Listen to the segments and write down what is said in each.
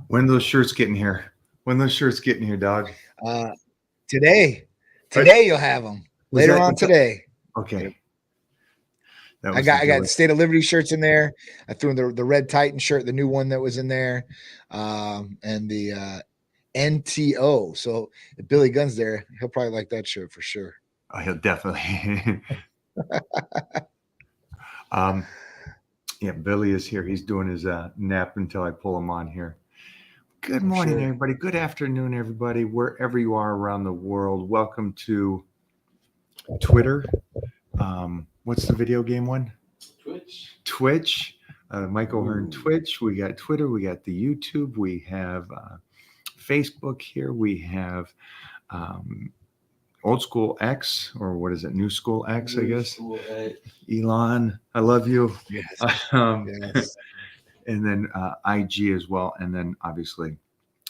When are those shirts getting here? When are those shirts getting here, dog? Uh, today, Right. today you'll have them Was later that on today. okay? That I was the got joy. State of Liberty shirts in there. I threw in the Red Titan shirt, the new one that was in there, and the NTO. So if Billy Gunn's there, he'll probably like that shirt for sure. Oh, he'll definitely. um, yeah, Billy is here. He's doing his nap until I pull him on here. Good I'm morning, sure. everybody. Good afternoon, everybody, wherever you are around the world. Welcome to Twitter. What's the video game one? Twitch. Michael Hearn Twitch. We got Twitter. We got the YouTube. We have Facebook here. We have old school X, or what is it? New school X, I guess. Elon, I love you. Yes. Yes. And then IG as well. And then obviously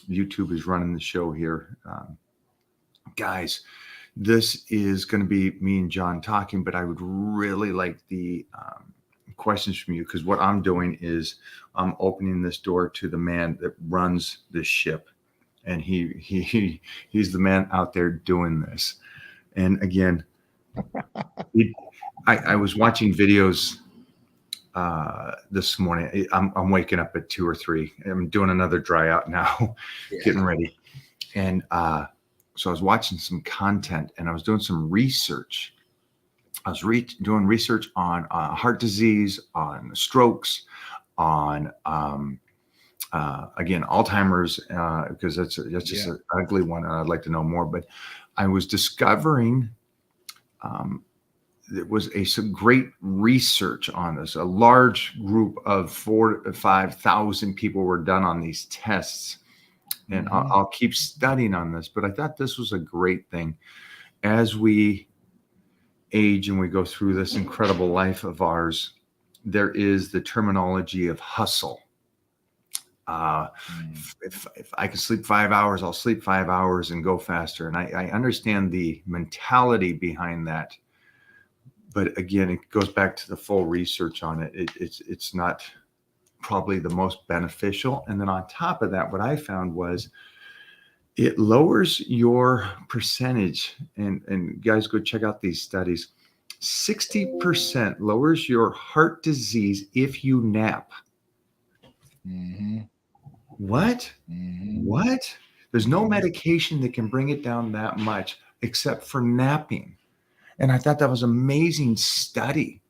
YouTube is running the show here. Guys, this is going to be me and John talking, but I would really like the questions from you, because what I'm doing is I'm opening this door to the man that runs this ship, and he's the man out there doing this. And again, I was watching videos this morning. I'm waking up at 2 or 3. I'm doing another dry out now, getting ready, and so I was watching some content, and I was doing some research. I was doing research on heart disease, on strokes, on again Alzheimer's, because that's just an ugly one, and I'd like to know more. But I was discovering there was some great research on this. A large group of 4,000 to 5,000 people were done on these tests, and I'll keep studying on this. But I thought this was a great thing as we age and we go through this incredible life of ours. There is the terminology of hustle. If I can sleep 5 hours, I'll sleep 5 hours and go faster. And I understand the mentality behind that. But again, it goes back to the full research on it. It's not probably the most beneficial. And then on top of that, what I found was it lowers your percentage. And guys, go check out these studies. 60% lowers your heart disease if you nap. What? What? There's no medication that can bring it down that much except for napping. And I thought that was an amazing study.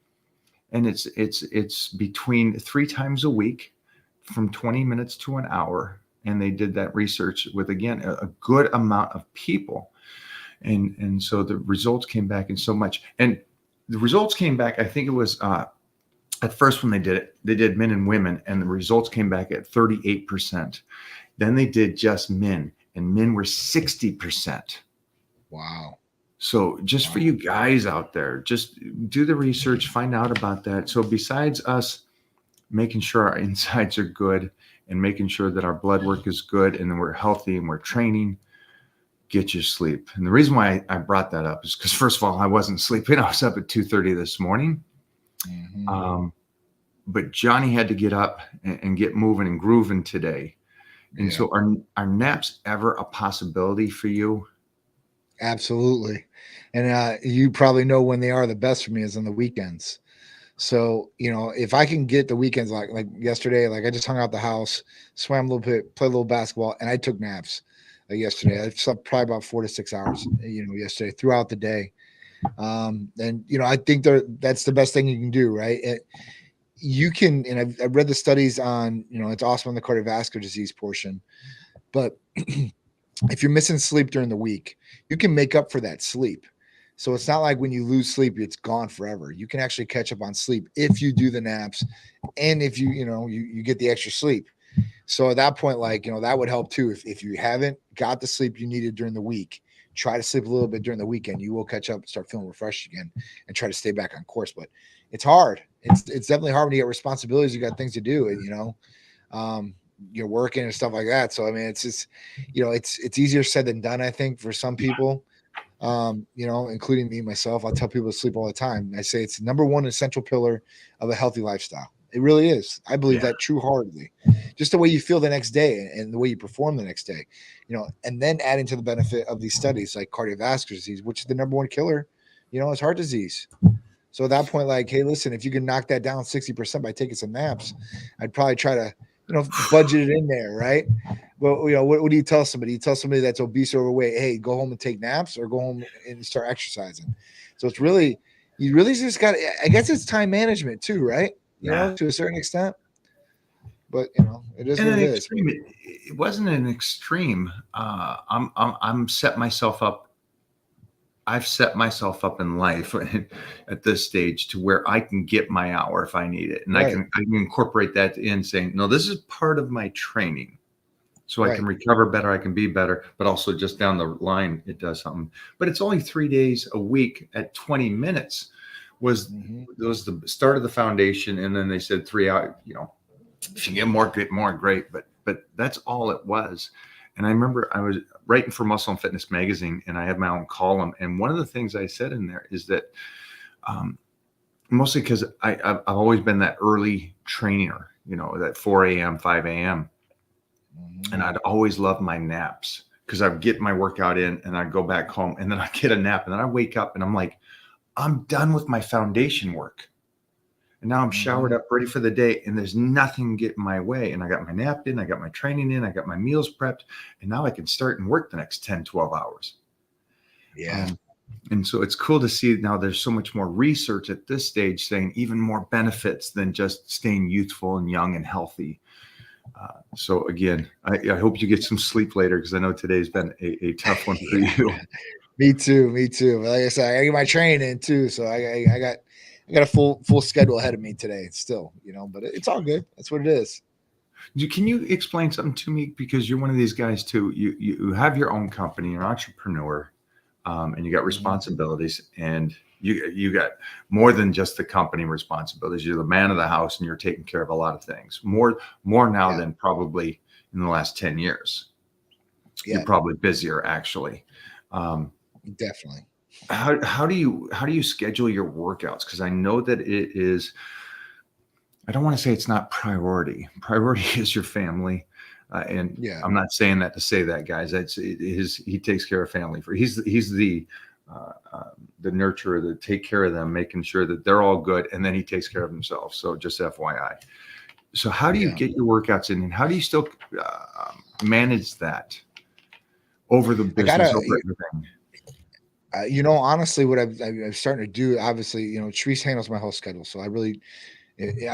And it's between 3 times a week, from 20 minutes to an hour. And they did that research with, again, a good amount of people. And so the results came back in so much. And the results came back, I think it was at first when they did it, they did men and women, and the results came back at 38%. Then they did just men, and men were 60%. Wow. So just for you guys out there, just do the research, find out about that. So besides us making sure our insides are good and making sure that our blood work is good and then we're healthy and we're training, get your sleep. And the reason why I brought that up is because, first of all, I wasn't sleeping. I was up at 2:30 this morning. But Johnny had to get up and get moving and grooving today. And so are naps ever a possibility for you? Absolutely. And you probably know when they are the best for me is on the weekends. So, if I can get the weekends, like yesterday, like I just hung out the house, swam a little bit, played a little basketball, and I took naps yesterday. I slept probably about 4 to 6 hours, yesterday throughout the day. And, I think that's the best thing you can do, right? You can, and I've read the studies on, it's awesome on the cardiovascular disease portion, but if you're missing sleep during the week, you can make up for that sleep. So it's not like when you lose sleep, it's gone forever. You can actually catch up on sleep if you do the naps and if you get the extra sleep. So at that point, that would help too. If you haven't got the sleep you needed during the week, try to sleep a little bit during the weekend. You will catch up, start feeling refreshed again, and try to stay back on course. But it's hard. It's definitely hard when you get responsibilities. You got things to do, and you're working and stuff like that. So I mean, it's just, it's easier said than done, I think, for some people. Including me myself. I tell people to sleep all the time. I say it's the number one essential pillar of a healthy lifestyle. It really is. I believe Yeah. that true heartedly. Just the way you feel the next day and the way you perform the next day, and then adding to the benefit of these studies like cardiovascular disease, which is the number one killer, is heart disease. So at that point, like, hey, listen, if you can knock that down 60% by taking some naps, I'd probably try to, budget it in there, right? But what do you tell somebody? You tell somebody that's obese or overweight, hey, go home and take naps or go home and start exercising. So it's really, you really just got, I guess it's time management too, right? To a certain extent. But it is what it is. It wasn't an extreme. I'm set myself up. I've set myself up in life at this stage to where I can get my hour if I need it, and Right. I can incorporate that in, saying, no, this is part of my training, so I can recover better, I can be better, but also just down the line it does something. But it's only 3 days a week at 20 minutes was the start of the foundation, and then they said 3 hours. If you get more great, but that's all it was. And I remember I was writing for Muscle and Fitness magazine, and I had my own column. And one of the things I said in there is that mostly because I've always been that early trainer, that 4 a.m., 5 a.m. And I'd always loved my naps because I'd get my workout in and I'd go back home and then I'd get a nap. And then I wake up and I'm like, I'm done with my foundation work. And now I'm showered up, ready for the day, and there's nothing getting my way. And I got my nap in, I got my training in, I got my meals prepped, and now I can start and work the next 10, 12 hours. Yeah. And so it's cool to see now there's so much more research at this stage saying even more benefits than just staying youthful and young and healthy. So again, I hope you get some sleep later, because I know today's been a tough one for you. Me too. Like I said, I get my training in too. So I got a full schedule ahead of me today still, but it's all good. That's what it is. Can you explain something to me? Because you're one of these guys too. You have your own company, you're an entrepreneur, and you got responsibilities, and you got more than just the company responsibilities. You're the man of the house, and you're taking care of a lot of things. More now than probably in the last 10 years. Yeah. You're probably busier, actually. Definitely. How do you schedule your workouts? Because I know that it is, I don't want to say it's not priority. Priority is your family. And I'm not saying that to say that, guys. He takes care of family. He's the nurturer, the take care of them, making sure that they're all good, and then he takes care of himself. So just FYI. So how do you get your workouts in, and how do you still manage that over the business, over everything? Honestly, what I'm starting to do, obviously, Therese handles my whole schedule, so I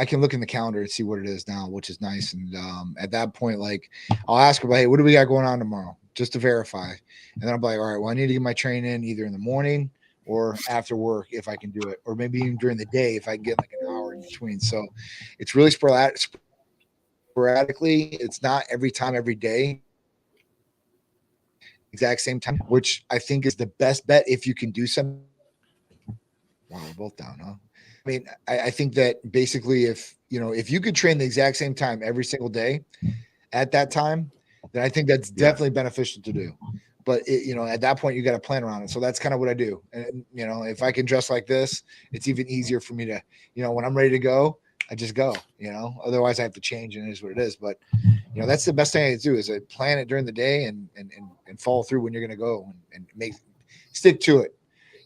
can look in the calendar and see what it is now, which is nice. And at that point, like, I'll ask her, hey, what do we got going on tomorrow, just to verify. And then I'll be like, all right, well, I need to get my training in either in the morning or after work if I can do it, or maybe even during the day if I can get like an hour in between. So it's really sporadically. It's not every time, every day, exact same time, which I think is the best bet if you can do something. Wow, we're both down, huh? I mean, I think that basically if you could train the exact same time every single day at that time, then I think that's definitely beneficial to do. But at that point, you got to plan around it. So that's kind of what I do. And if I can dress like this, it's even easier for me to, when I'm ready to go, I just go. Otherwise I have to change, and it is what it is. But that's the best thing I do is I plan it during the day and follow through when you're going to go and stick to it.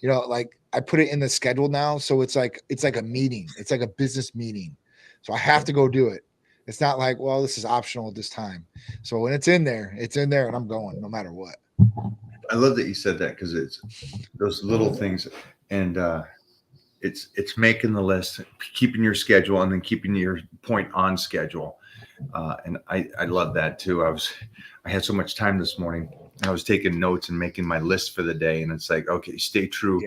Like I put it in the schedule now. So it's like a meeting. It's like a business meeting. So I have to go do it. It's not like, well, this is optional at this time. So when it's in there and I'm going no matter what. I love that you said that, because it's those little things, and it's making the list, keeping your schedule, and then keeping your point on schedule. And I love that too. I had so much time this morning. I was taking notes and making my list for the day, and it's like, okay, stay true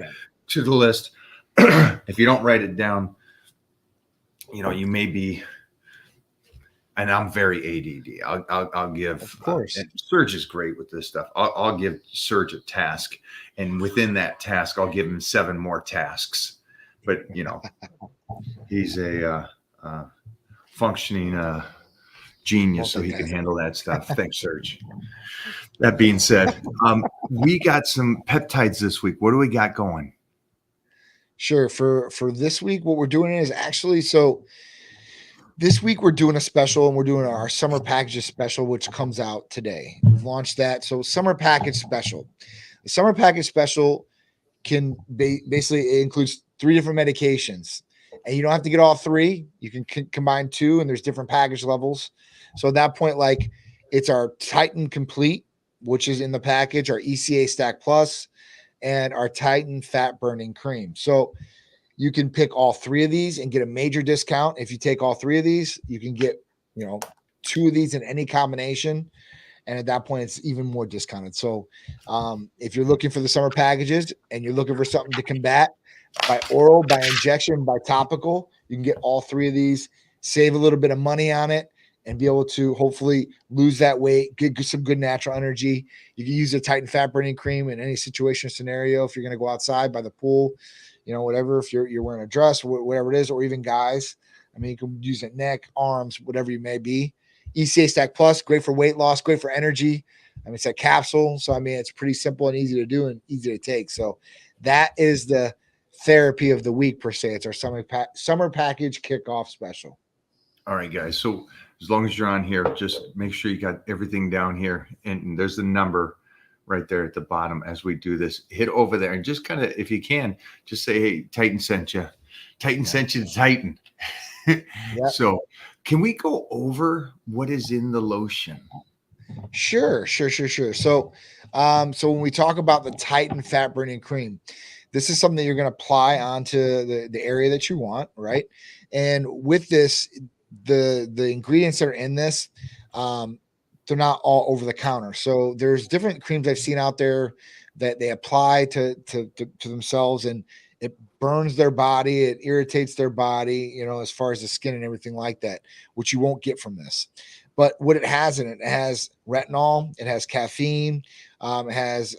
to the list. If you don't write it down, you may be. And I'm very ADD. I'll give. Of course. Serge is great with this stuff. I'll give Serge a task, and within that task, I'll give him 7 more tasks. But he's a functioning genius, so he can handle that stuff. Thanks, Serge. That being said, we got some peptides this week. What do we got going? Sure. For this week, what we're doing is actually, so This week we're doing a special, and we're doing our summer packages special, which comes out today. We've launched that. So summer package special. The summer package special can basically, it includes 3 different medications, and you don't have to get all 3. You can combine 2, and there's different package levels. So at that point, like, it's our Titan Complete, which is in the package, our ECA Stack Plus, and our Titan Fat Burning Cream. So you can pick all 3 of these and get a major discount. If you take all 3 of these, you can get, 2 of these in any combination. And at that point, it's even more discounted. So if you're looking for the summer packages and you're looking for something to combat by oral, by injection, by topical, you can get all 3 of these, save a little bit of money on it, and be able to hopefully lose that weight, get some good natural energy. You can use the Titan Fat Burning Cream in any situation or scenario. If you're going to go outside by the pool, whatever, if you're wearing a dress, whatever it is, or even guys, I mean, you can use it neck, arms, whatever you may be. ECA Stack Plus, great for weight loss, great for energy. I mean, it's a capsule. So, I mean, it's pretty simple and easy to do and easy to take. So that is the therapy of the week, per se. It's our summer package kickoff special. All right, guys. So as long as you're on here, just make sure you got everything down here. And there's the number right there at the bottom as we do this. Hit over there and just kind of, if you can, just say, hey, Titan sent you. Titan sent you to Titan. So can we go over what is in the lotion? Sure. So when we talk about the Titan Fat Burning Cream, this is something that you're going to apply onto the area that you want, right? And with this, the ingredients that are in this, they're not all over the counter. So there's different creams I've seen out there that they apply to themselves, and it burns their body, it irritates their body, as far as the skin and everything like that, which you won't get from this. But what it has in it, it has retinol, it has caffeine, it has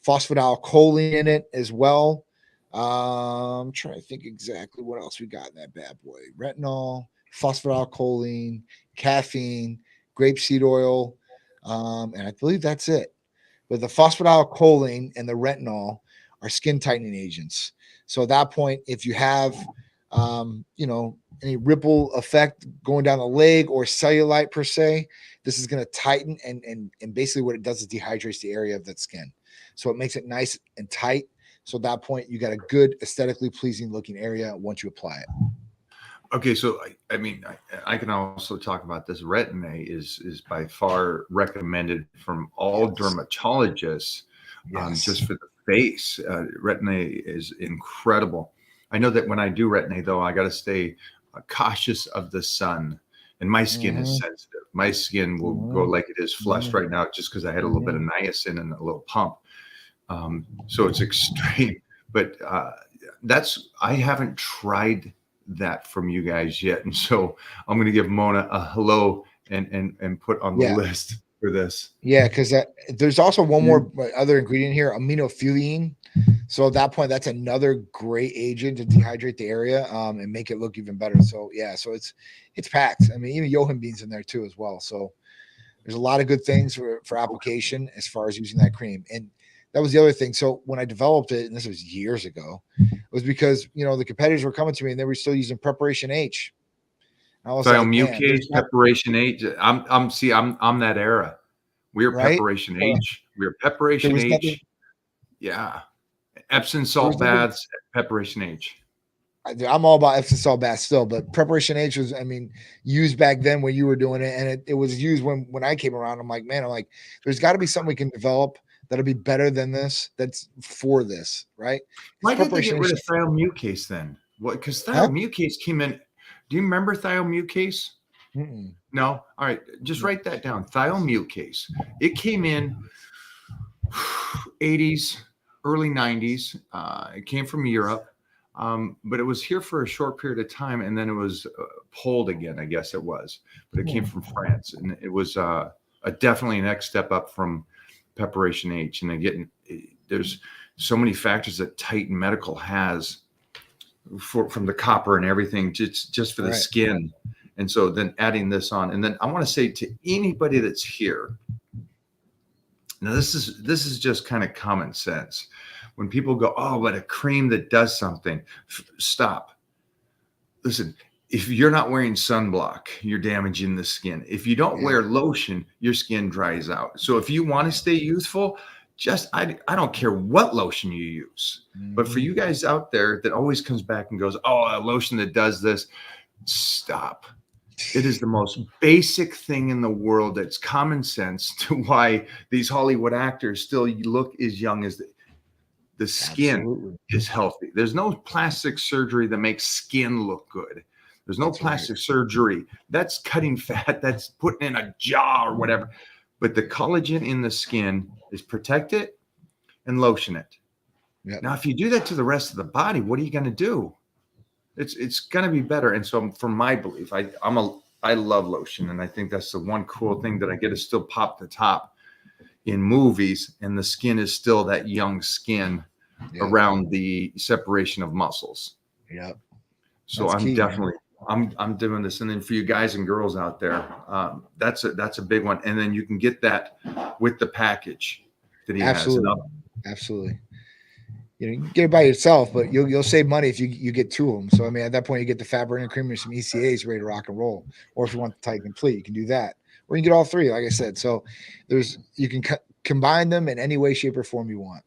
phosphatidylcholine in it as well. I'm trying to think exactly what else we got in that bad boy. Retinol, phosphatidylcholine, caffeine, grapeseed oil, and I believe that's it. But the phosphatidylcholine and the retinol are skin tightening agents. So at that point, if you have, any ripple effect going down the leg or cellulite per se, this is going to tighten and basically what it does is dehydrates the area of that skin. So it makes it nice and tight. So at that point, you got a good aesthetically pleasing looking area once you apply it. Okay, so I mean, I can also talk about this. Retin-A is by far recommended from all dermatologists, just for the face. Retin-A is incredible. I know that when I do Retin-A, though, I got to stay cautious of the sun, and my skin is sensitive. My skin will go like it is flushed right now, just because I had a little bit of niacin and a little pump. So it's extreme, but I haven't tried that from you guys yet, and so I'm going to give Mona a hello and put on the list for this. Yeah, because there's also one more other ingredient here, aminophyllene. So at that point, that's another great agent to dehydrate the area and make it look even better. So so it's packed. I mean, even Johan beans in there too as well. So there's a lot of good things for application as far as using that cream. And that was the other thing. So when I developed it, and this was years ago, it was because the competitors were coming to me and they were still using Preparation H. I was Mucase, Preparation H. I'm that era. We were Preparation H. We were Preparation H. Yeah. Epsom salt baths, Preparation H. I'm all about Epsom salt baths still, but Preparation H was, used back then when you were doing it, and it was used when I came around. I'm like, there's got to be something we can develop that'll be better than this. That's for this, right? Why did they get rid of thiomucase then? What? Because thiomucase came in. Do you remember thiomucase? No. All right, just write that down. Thiomucase. It came in 80s, early 90s. It came from Europe, but it was here for a short period of time, and then it was pulled again. I guess it was, but it came from France, and it was definitely a next step up from Preparation H. And again, there's so many factors that Titan Medical has from the copper and everything, just for the skin. And so then adding this on, and then I want to say to anybody that's here, now this is just kind of common sense. When people go, oh, but a cream that does something, stop. Listen, if you're not wearing sunblock, you're damaging the skin. If you don't wear lotion, your skin dries out. So if you want to stay youthful, I don't care what lotion you use. But for you guys out there that always comes back and goes, oh, a lotion that does this, stop. It is the most basic thing in the world. That's common sense to why these Hollywood actors still look as young as the skin is healthy. There's no plastic surgery that makes skin look good. There's no plastic surgery. That's cutting fat. That's putting in a jaw or whatever. But the collagen in the skin is protect it and lotion it. Yep. Now, if you do that to the rest of the body, what are you going to do? It's going to be better. And so from my belief, I love lotion. And I think that's the one cool thing that I get to still pop the top in movies. And the skin is still that young skin around the separation of muscles. Yep. So that's key, definitely, I'm doing this. And then for you guys and girls out there, that's a big one. And then you can get that with the package that he has. Absolutely. You know, you can get it by yourself, but you'll save money if you get two of them. So I mean, at that point, you get the fat burning cream and some ECAs ready to rock and roll. Or if you want the Titan Complete, you can do that. Or you can get all three, like I said. So you can combine them in any way, shape, or form you want.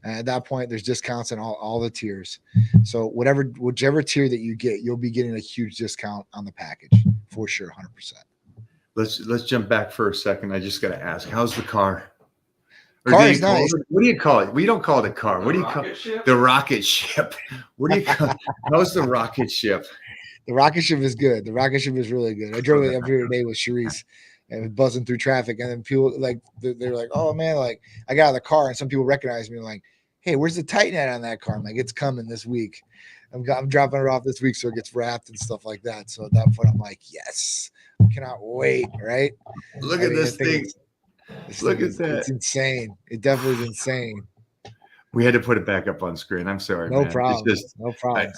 At that point, there's discounts on all the tiers. So whichever tier that you get, you'll be getting a huge discount on the package for sure, 100%. Let's jump back for a second. I just got to ask, how's the car? Car is nice. What do you call it? We don't call it a car. What do you call it? The rocket ship. What do you call it? How's the rocket ship? The rocket ship is good. The rocket ship is really good. I drove it up here today with Charisse and buzzing through traffic. And then people they're like, oh man, like I got out of the car and some people recognize me like, hey, where's the Titan at on that car? I'm like, it's coming this week. I'm dropping it off this week so it gets wrapped and stuff like that. So at that point, I'm like, yes, I cannot wait. Right? Look at this thing. Look at that. It's insane. It definitely is insane. We had to put it back up on screen. I'm sorry, no man. Problem. No problem.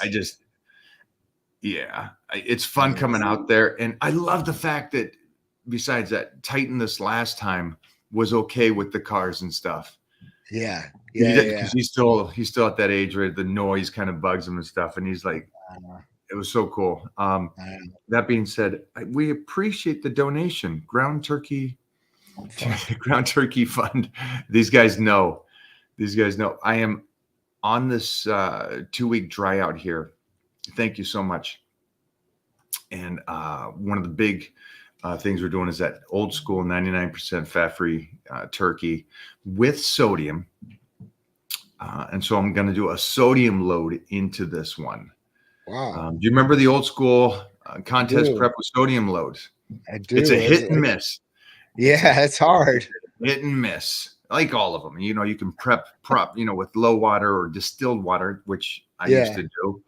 It's fun coming out there. And I love the fact that besides that, Titan this last time was okay with the cars and stuff. Yeah. He's still at that age where the noise kind of bugs him and stuff. And he's like, it was so cool. That being said, we appreciate the donation. Ground Turkey Fund. These guys know. I am on this 2-week dry out here. Thank you so much. And one of the big things we're doing is that old school 99% fat-free turkey with sodium. And so I'm going to do a sodium load into this one. Wow. Do you remember the old school contest prep with sodium loads? I do. It's a hit and miss. Yeah, it's hard. Hit and miss, like all of them. You know, you can prep, with low water or distilled water, which I used to do.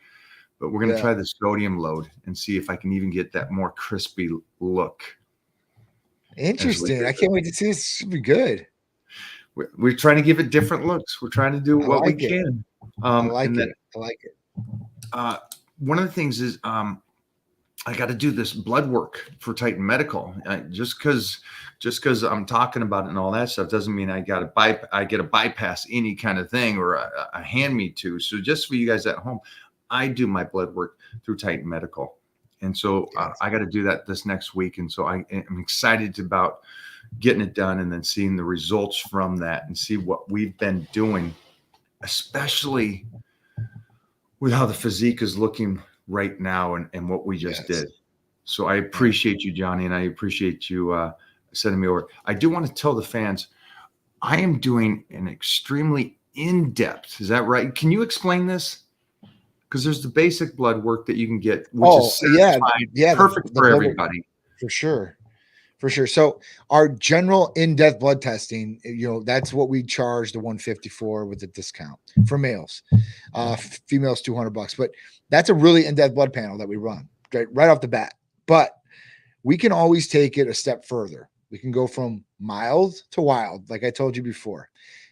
But we're going to try the sodium load and see if I can even get that more crispy look. Interesting. I can't wait to see this. It should be good. We're trying to give it different looks. We're trying to do what we can. I like it. One of the things is I got to do this blood work for Titan Medical. Just because I'm talking about it and all that stuff doesn't mean I get to bypass any kind of thing or a hand me to. So just for you guys at home, I do my blood work through Titan Medical. And so I got to do that this next week. And so I am excited about getting it done and then seeing the results from that and see what we've been doing, especially with how the physique is looking right now and what we just did. So I appreciate you, Johnny, and I appreciate you sending me over. I do want to tell the fans, I am doing an extremely in-depth. Is that right? Can you explain this? Because there's the basic blood work that you can get, which is perfect for everybody. For sure. So our general in-depth blood testing, that's what we charge the $154 with the discount for males. Females $200, but that's a really in-depth blood panel that we run right off the bat. But we can always take it a step further. We can go from mild to wild, like I told you before,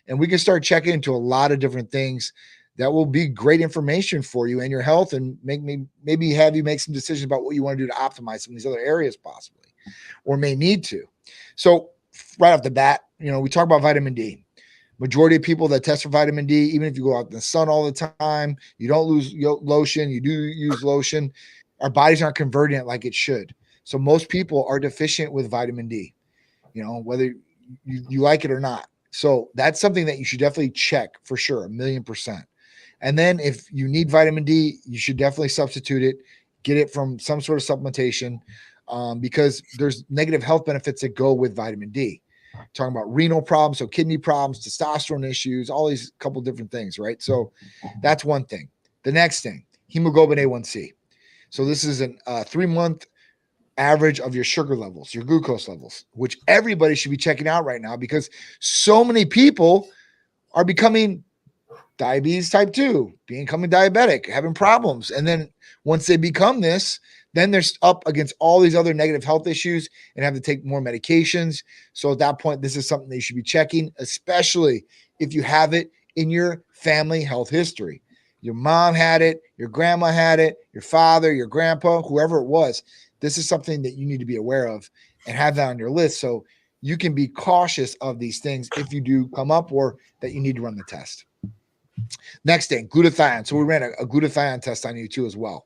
and we can start checking into a lot of different things that will be great information for you and your health, and maybe have you make some decisions about what you want to do to optimize some of these other areas possibly, or may need to. So right off the bat, we talk about vitamin D. Majority of people that test for vitamin D, even if you go out in the sun all the time, you don't lose lotion, you do use lotion. our bodies aren't converting it like it should. So most people are deficient with vitamin D, whether you like it or not. So that's something that you should definitely check for sure, 1,000,000%. And then if you need vitamin D, you should definitely substitute it, get it from some sort of supplementation, because there's negative health benefits that go with vitamin D. Talking about renal problems, so kidney problems, testosterone issues, all these couple different things, right? So that's one thing. The next thing, hemoglobin A1C. So this is a 3-month average of your sugar levels, your glucose levels, which everybody should be checking out right now because so many people are becoming diabetes type 2, becoming diabetic, having problems. And then once they become this, then they're up against all these other negative health issues and have to take more medications. So at that point, this is something that you should be checking, especially if you have it in your family health history. Your mom had it, your grandma had it, your father, your grandpa, whoever it was. This is something that you need to be aware of and have that on your list so you can be cautious of these things if you do come up or that you need to run the test. Next thing, glutathione. So we ran a glutathione test on you too as well.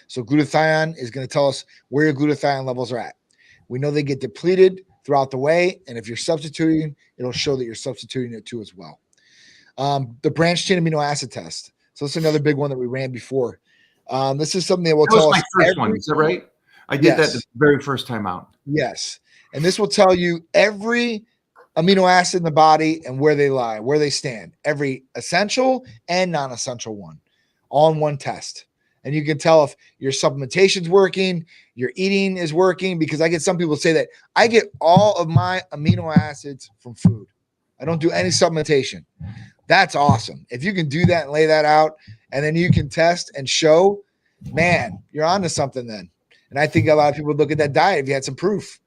So glutathione is going to tell us where your glutathione levels are at. We know they get depleted throughout the way, and if you're substituting, it'll show that you're substituting it too as well. The branched chain amino acid test. So that's another big one that we ran before. This is something that will tell us. That was my first one. Is that right? I did that the very first time out. Yes. And this will tell you every amino acid in the body and where they lie, where they stand, every essential and non-essential one, all in one test. And you can tell if your supplementation's working, your eating is working, because I get some people say that I get all of my amino acids from food. I don't do any supplementation. That's awesome. If you can do that and lay that out, and then you can test and show, man, you're onto something then. And I think a lot of people would look at that diet if you had some proof.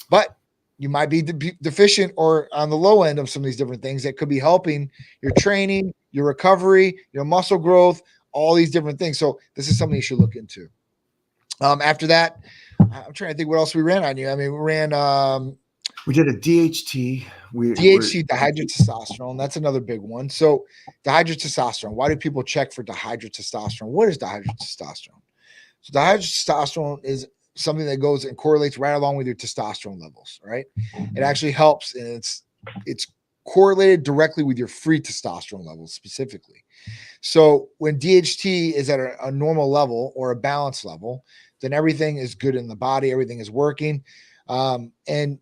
But you might be deficient or on the low end of some of these different things that could be helping your training, your recovery, your muscle growth, all these different things. So this is something you should look into. After that, I'm trying to think what else we ran on you. I mean, we ran we did a DHT. DHT, dihydrotestosterone. That's another big one. So dihydrotestosterone. Why do people check for dihydrotestosterone? What is dihydrotestosterone? So dihydrotestosterone is something that goes and correlates right along with your testosterone levels, right? It actually helps, and it's correlated directly with your free testosterone levels specifically. So when DHT is at a normal level or a balanced level, then everything is good in the body, everything is working, and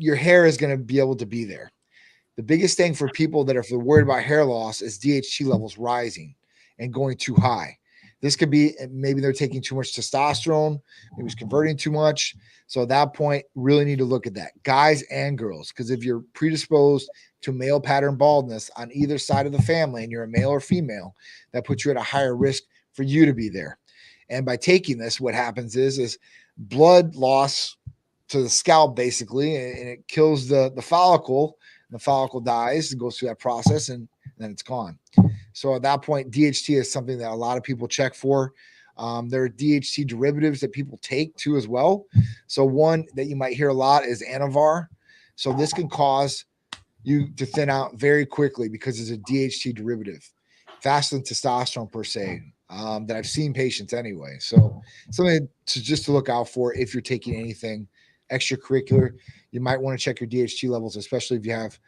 your hair is going to be able to be there. The biggest thing for people that are worried about hair loss is DHT levels rising and going too high. This could be maybe they're taking too much testosterone, maybe it's converting too much. So at that point, really need to look at that, guys and girls, because if you're predisposed to male pattern baldness on either side of the family and you're a male or female, that puts you at a higher risk for you to be there. And by taking this, what happens is blood loss to the scalp, basically, and it kills the follicle. The follicle dies and goes through that process, and then it's gone. So at that point, DHT is something that a lot of people check for. There are DHT derivatives that people take too as well. So one that you might hear a lot is Anavar. So this can cause you to thin out very quickly because it's a DHT derivative, faster than testosterone per se, that I've seen patients anyway. So something to look out for if you're taking anything extracurricular. You might want to check your DHT levels, especially if you have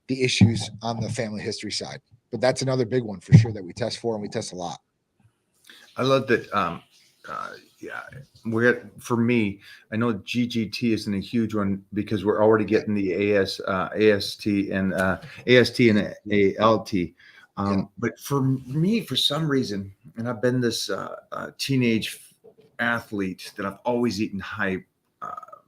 the issues on the family history side. But that's another big one for sure that we test for, and we test a lot. I love that. For me, I know GGT isn't a huge one because we're already getting the AST and ALT. But for me, for some reason, and I've been this teenage athlete that I've always eaten high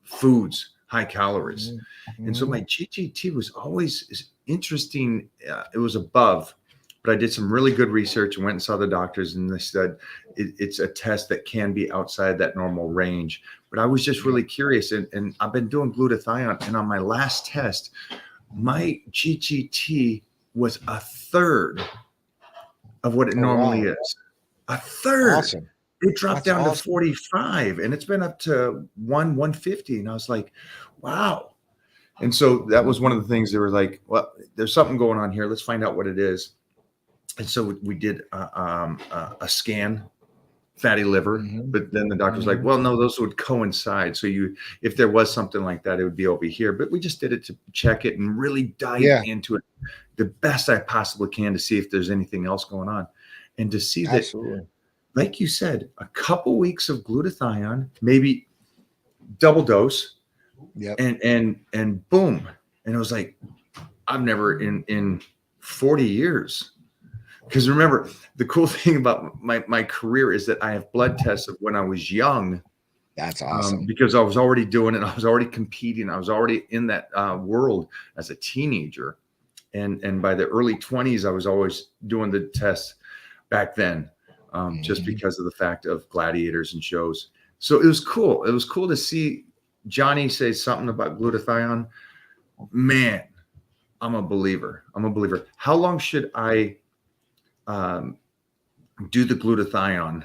foods, high calories. Mm-hmm. And so my GGT was always interesting. It was above, but I did some really good research and went and saw the doctors, and they said it's a test that can be outside that normal range. But I was just really curious, and I've been doing glutathione, and on my last test, my GGT was a third of what it normally is. A third. Awesome. It dropped down to 45, and it's been up to 150. And I was like, wow. And so that was one of the things they were like, well, there's something going on here. Let's find out what it is. And so we did a scan fatty liver. Mhm. But then the doctor's like, Mhm. well, no, those would coincide. So if there was something like that, it would be over here. But we just did it to check it and really dive Yeah, into it the best I possibly can to see if there's anything else going on. And to see that, absolutely. like you said, a couple weeks of glutathione, maybe double dose, Yep. and boom. And it was like, I've never in 40 years. Because remember, the cool thing about my career is that I have blood tests of when I was young, That's awesome. because I was already doing it. I was already competing. I was already in that world as a teenager. And by the early 20s, I was always doing the tests back then, just Mhm. because of the fact of gladiators and shows. So it was cool. It was cool to see Johnny say something about glutathione. Man, I'm a believer. I'm a believer. How long should I do the glutathione?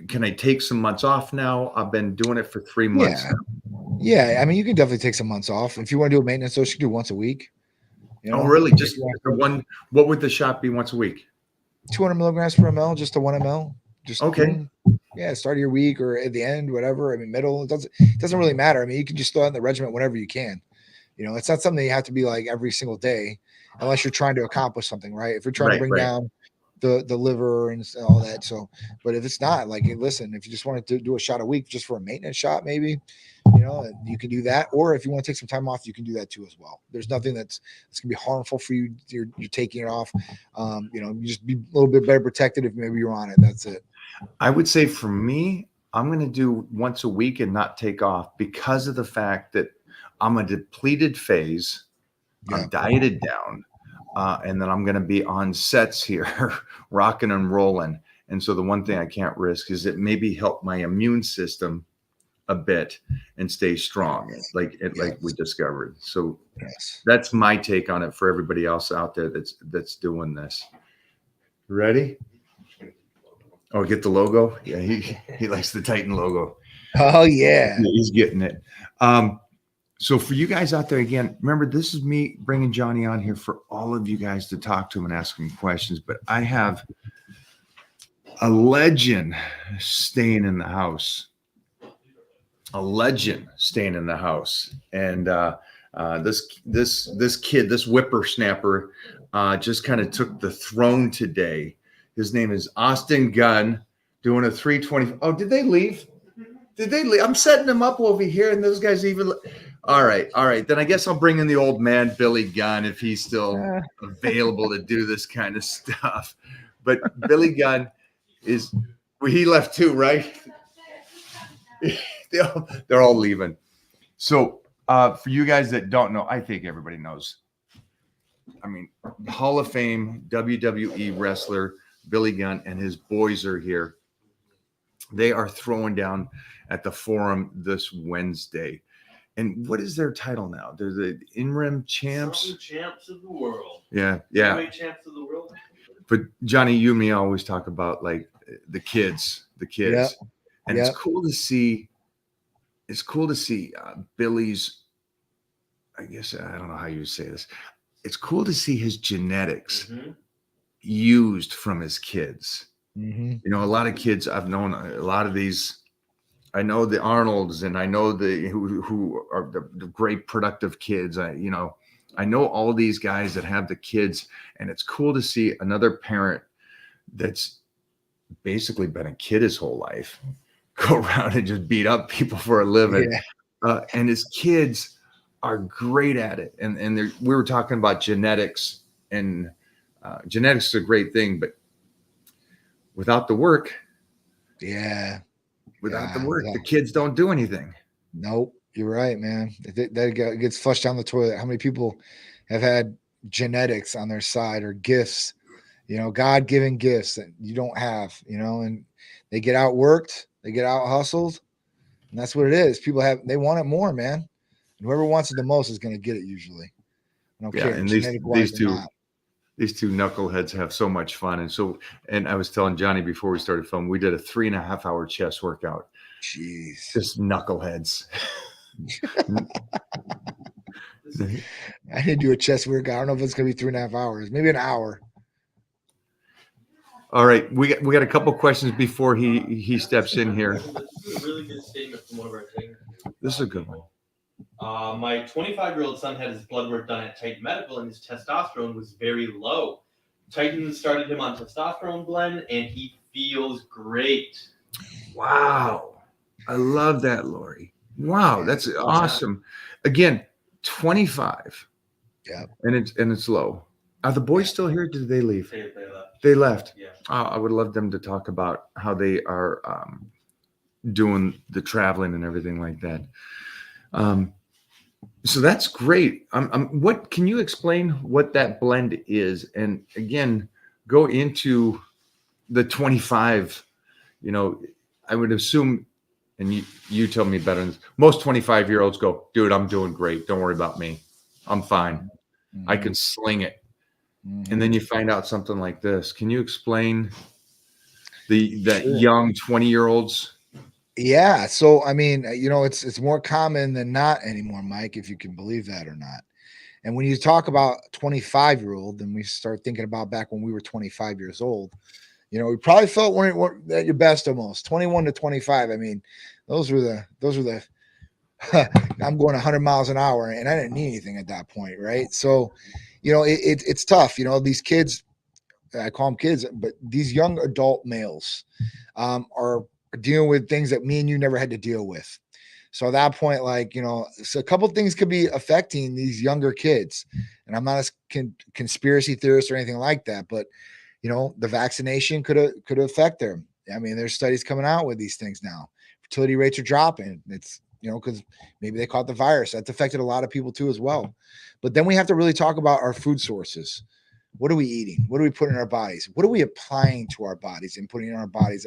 Can I take some months off now? I've been doing it for 3 months Yeah. now. Yeah. I mean, you can definitely take some months off. If you want to do a maintenance dose, you can do once a week. You Oh, know, really? if Just you want the one? What would the shot be once a week? 200 milligrams per ml, just a 1 ml. Just Okay. boom. Yeah, start of your week or at the end, whatever. I mean, middle. It doesn't really matter. I mean, you can just throw in the regiment whenever you can. You know, it's not something you have to be like every single day, unless you're trying to accomplish something, right? If you're trying to Right, bring right. down the liver and all that. So, but if it's not, like, hey, listen, if you just wanted to do a shot a week just for a maintenance shot, maybe, you know, you can do that. Or if you want to take some time off, you can do that too as well. There's nothing that's gonna be harmful for you. You're taking it off. You know, you just be a little bit better protected if maybe you're on it. That's it. I would say for me, I'm going to do once a week and not take off because of the fact that I'm a depleted phase. Yeah. I'm dieted down, and then I'm going to be on sets here, rocking and rolling. And so the one thing I can't risk is it maybe help my immune system a bit and stay strong, like we Yes. discovered. So Yes. that's my take on it for everybody else out there that's doing this. Ready? Oh, get the logo. Yeah, he likes the Titan logo. Oh yeah. He's getting it. So for you guys out there, again, remember, this is me bringing Johnny on here for all of you guys to talk to him and ask him questions. But I have a legend staying in the house. A legend staying in the house, and this kid, this whippersnapper, just kind of took the throne today. His name is Austin Gunn, doing a 320. Oh, did they leave? Did they leave? I'm setting them up over here, and those guys even. All right, all right. Then I guess I'll bring in the old man, Billy Gunn, if he's still Uh, available to do this kind of stuff. But Billy Gunn is. Well, he left too, right? They're all leaving. So for you guys that don't know, I think everybody knows. I mean, Hall of Fame WWE wrestler Billy Gunn and his boys are here. They are throwing down at the Forum this Wednesday. And what is their title now? They're the interim champs. Something champs of the world. Yeah, yeah. Heavyweight champs of the world. But Johnny, you and me always talk about like the kids, Yeah. and Yeah. it's cool to see. It's cool to see Billy's. I guess I don't know how you say this. It's cool to see his genetics used from his kids. Mm-hmm. You know, a lot of kids I've known. A lot of these. I know the Arnolds, and I know the who are the great productive kids. I know all these guys that have the kids, and it's cool to see another parent that's basically been a kid his whole life go around and just beat up people for a living. Yeah. And his kids are great at it. And we were talking about genetics, and genetics is a great thing, but without the work, Yeah. the kids don't do anything. Nope. You're right, man. That gets flushed down the toilet. How many people have had genetics on their side or gifts, you know, God-given gifts that you don't have, you know, and they get outworked, they get out hustled, and that's what it is. People they want it more, man. And whoever wants it the most is going to get it usually. I don't care. And Genetic-wise these or two not. these two knuckleheads have so much fun. And I was telling Johnny before we started filming, we did a 3.5-hour chest workout. Jeez. Just knuckleheads. I didn't do a chest workout. I don't know if it's going to be 3.5 hours, maybe an hour. All right, we got a couple questions before he steps in here. This is a really good statement from one of our trainers. This is a good one. My 25-year-old son had his blood work done at Titan Medical, and his testosterone was very low. Titan started him on testosterone blend, and he feels great. Wow, I love that, Lori. Wow, that's awesome. Again, 25. Yeah, and it's low. Are the boys still here? Did they leave? They left. They left. Yeah. I would love them to talk about how they are doing the traveling and everything like that. So that's great. What can you explain what that blend is? And again, go into the 25. You know, I would assume, and you tell me better. Most 25-year-olds go, dude, I'm doing great. Don't worry about me. I'm fine. Mm-hmm. I can sling it. And then you find out something like this. Can you explain the young 20-year-olds? Yeah. So, I mean, you know, it's more common than not anymore, Mike, if you can believe that or not. And when you talk about 25-year-old, then we start thinking about back when we were 25 years old. You know, we probably felt when at your best almost 21 to 25. I mean, those were the I'm going 100 miles an hour, and I didn't need anything at that point, right? So, you know, it's tough. You know, these kids, I call them kids, but these young adult males are dealing with things that me and you never had to deal with. So at that point, like, you know, so a couple things could be affecting these younger kids. And I'm not a conspiracy theorist or anything like that, but, you know, the vaccination could affect them. I mean, there's studies coming out with these things now. Fertility rates are dropping. It's, you know, because maybe they caught the virus. That's affected a lot of people too as well. But then we have to really talk about our food sources. What are we eating? What are we putting in our bodies? What are we applying to our bodies and putting in our bodies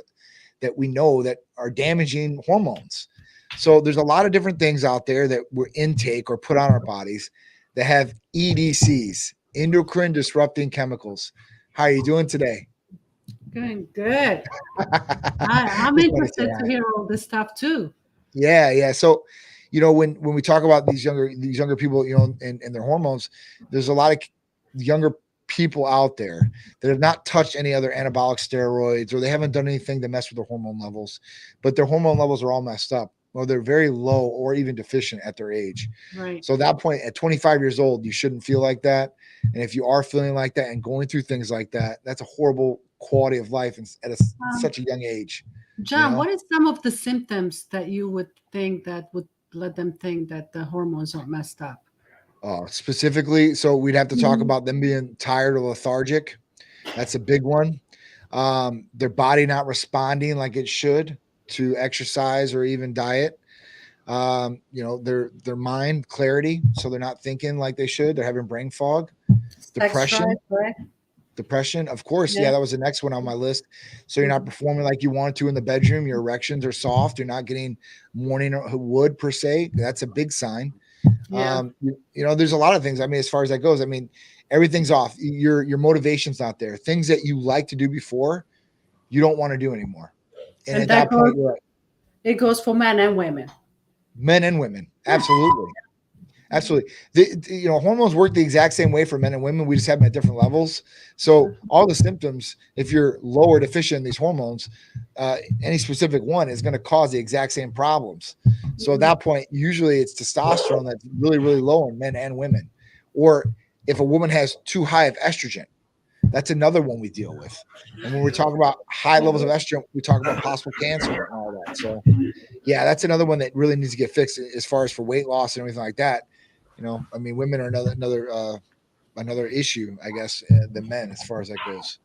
that we know that are damaging hormones? So there's a lot of different things out there that we intake or put on our bodies that have EDCs, endocrine disrupting chemicals. How are you doing today? Good. I'm interested to hear all this stuff too. Yeah. So, you know, when we talk about these younger people, you know, and their hormones, there's a lot of younger people out there that have not touched any other anabolic steroids, or they haven't done anything to mess with their hormone levels, but their hormone levels are all messed up, or they're very low or even deficient at their age. Right. So at that point, at 25 years old, you shouldn't feel like that. And if you are feeling like that and going through things like that, that's a horrible quality of life at such a young age. John, you know? What is some of the symptoms that you would think that would let them think that the hormones are messed up? Specifically, so we'd have to talk about them being tired or lethargic. That's a big one. Their body not responding like it should to exercise or even diet. You know, their mind clarity, so they're not thinking like they should. They're having brain fog. Depression, of course. Yeah, that was the next one on my list. So you're not performing like you want to in the bedroom. Your erections are soft. You're not getting morning wood per se. That's a big sign. Yeah. You know, there's a lot of things. I mean, as far as that goes, I mean, everything's off. Your motivation's not there. Things that you like to do before, you don't want to do anymore. And at that point, it goes for men and women. Men and women, absolutely. Absolutely. You know, hormones work the exact same way for men and women. We just have them at different levels. So all the symptoms, if you're low or deficient in these hormones, any specific one is going to cause the exact same problems. So at that point, usually it's testosterone that's really, really low in men and women. Or if a woman has too high of estrogen, that's another one we deal with. And when we're talking about high levels of estrogen, we talk about possible cancer and all that. So yeah, that's another one that really needs to get fixed as far as for weight loss and everything like that. You know, I mean, women are another issue, I guess, than men as far as that goes.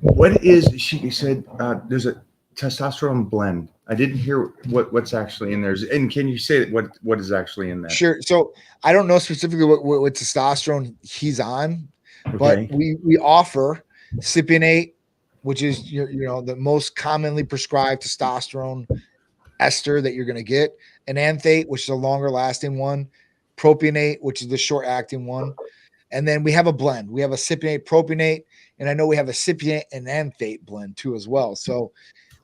What is, she said, there's a testosterone blend. I didn't hear what's actually in there. And can you say what is actually in there? Sure. So I don't know specifically what testosterone he's on, but we offer cypionate, which is you know the most commonly prescribed testosterone ester that you're going to get, enanthate, which is a longer lasting one, propionate, which is the short acting one. And then we have a blend. We have a cypionate propionate, and I know we have a cypionate enanthate blend too as well. So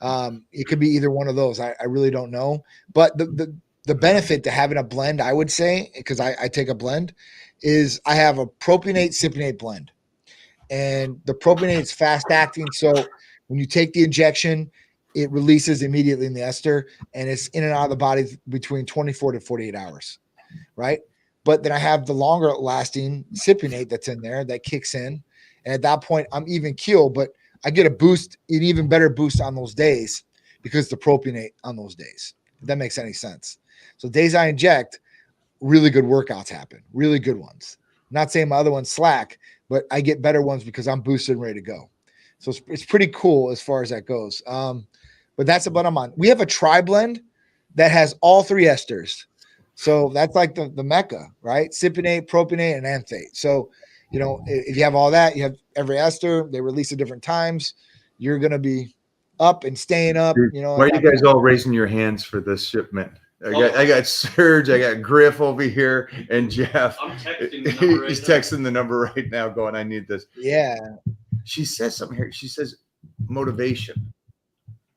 it could be either one of those. I really don't know. But the benefit to having a blend, I would say, because I take a blend, is I have a propionate cypionate blend. and the propionate is fast acting. So when you take the injection, it releases immediately in the ester, and it's in and out of the body between 24 to 48 hours, right? But then I have the longer lasting cypionate that's in there that kicks in. And at that point, I'm even keel, but I get a boost, an even better boost on those days because the propionate on those days, if that makes any sense. So days I inject, really good workouts happen, really good ones. I'm not saying my other ones slack, but I get better ones because I'm boosted and ready to go. So it's pretty cool as far as that goes. But that's what I'm on. We have a tri-blend that has all three esters. So that's like the mecca, right? Cypionate, propionate, and anthate. So, you know, if you have all that, you have every ester, they release at different times. You're going to be up and staying up, you know. Why are you guys all raising your hands for this shipment? I got Serge, I got Griff over here, and Jeff. I'm texting the number right He's now. texting the number right now going, I need this. Yeah. She says something here. She says motivation.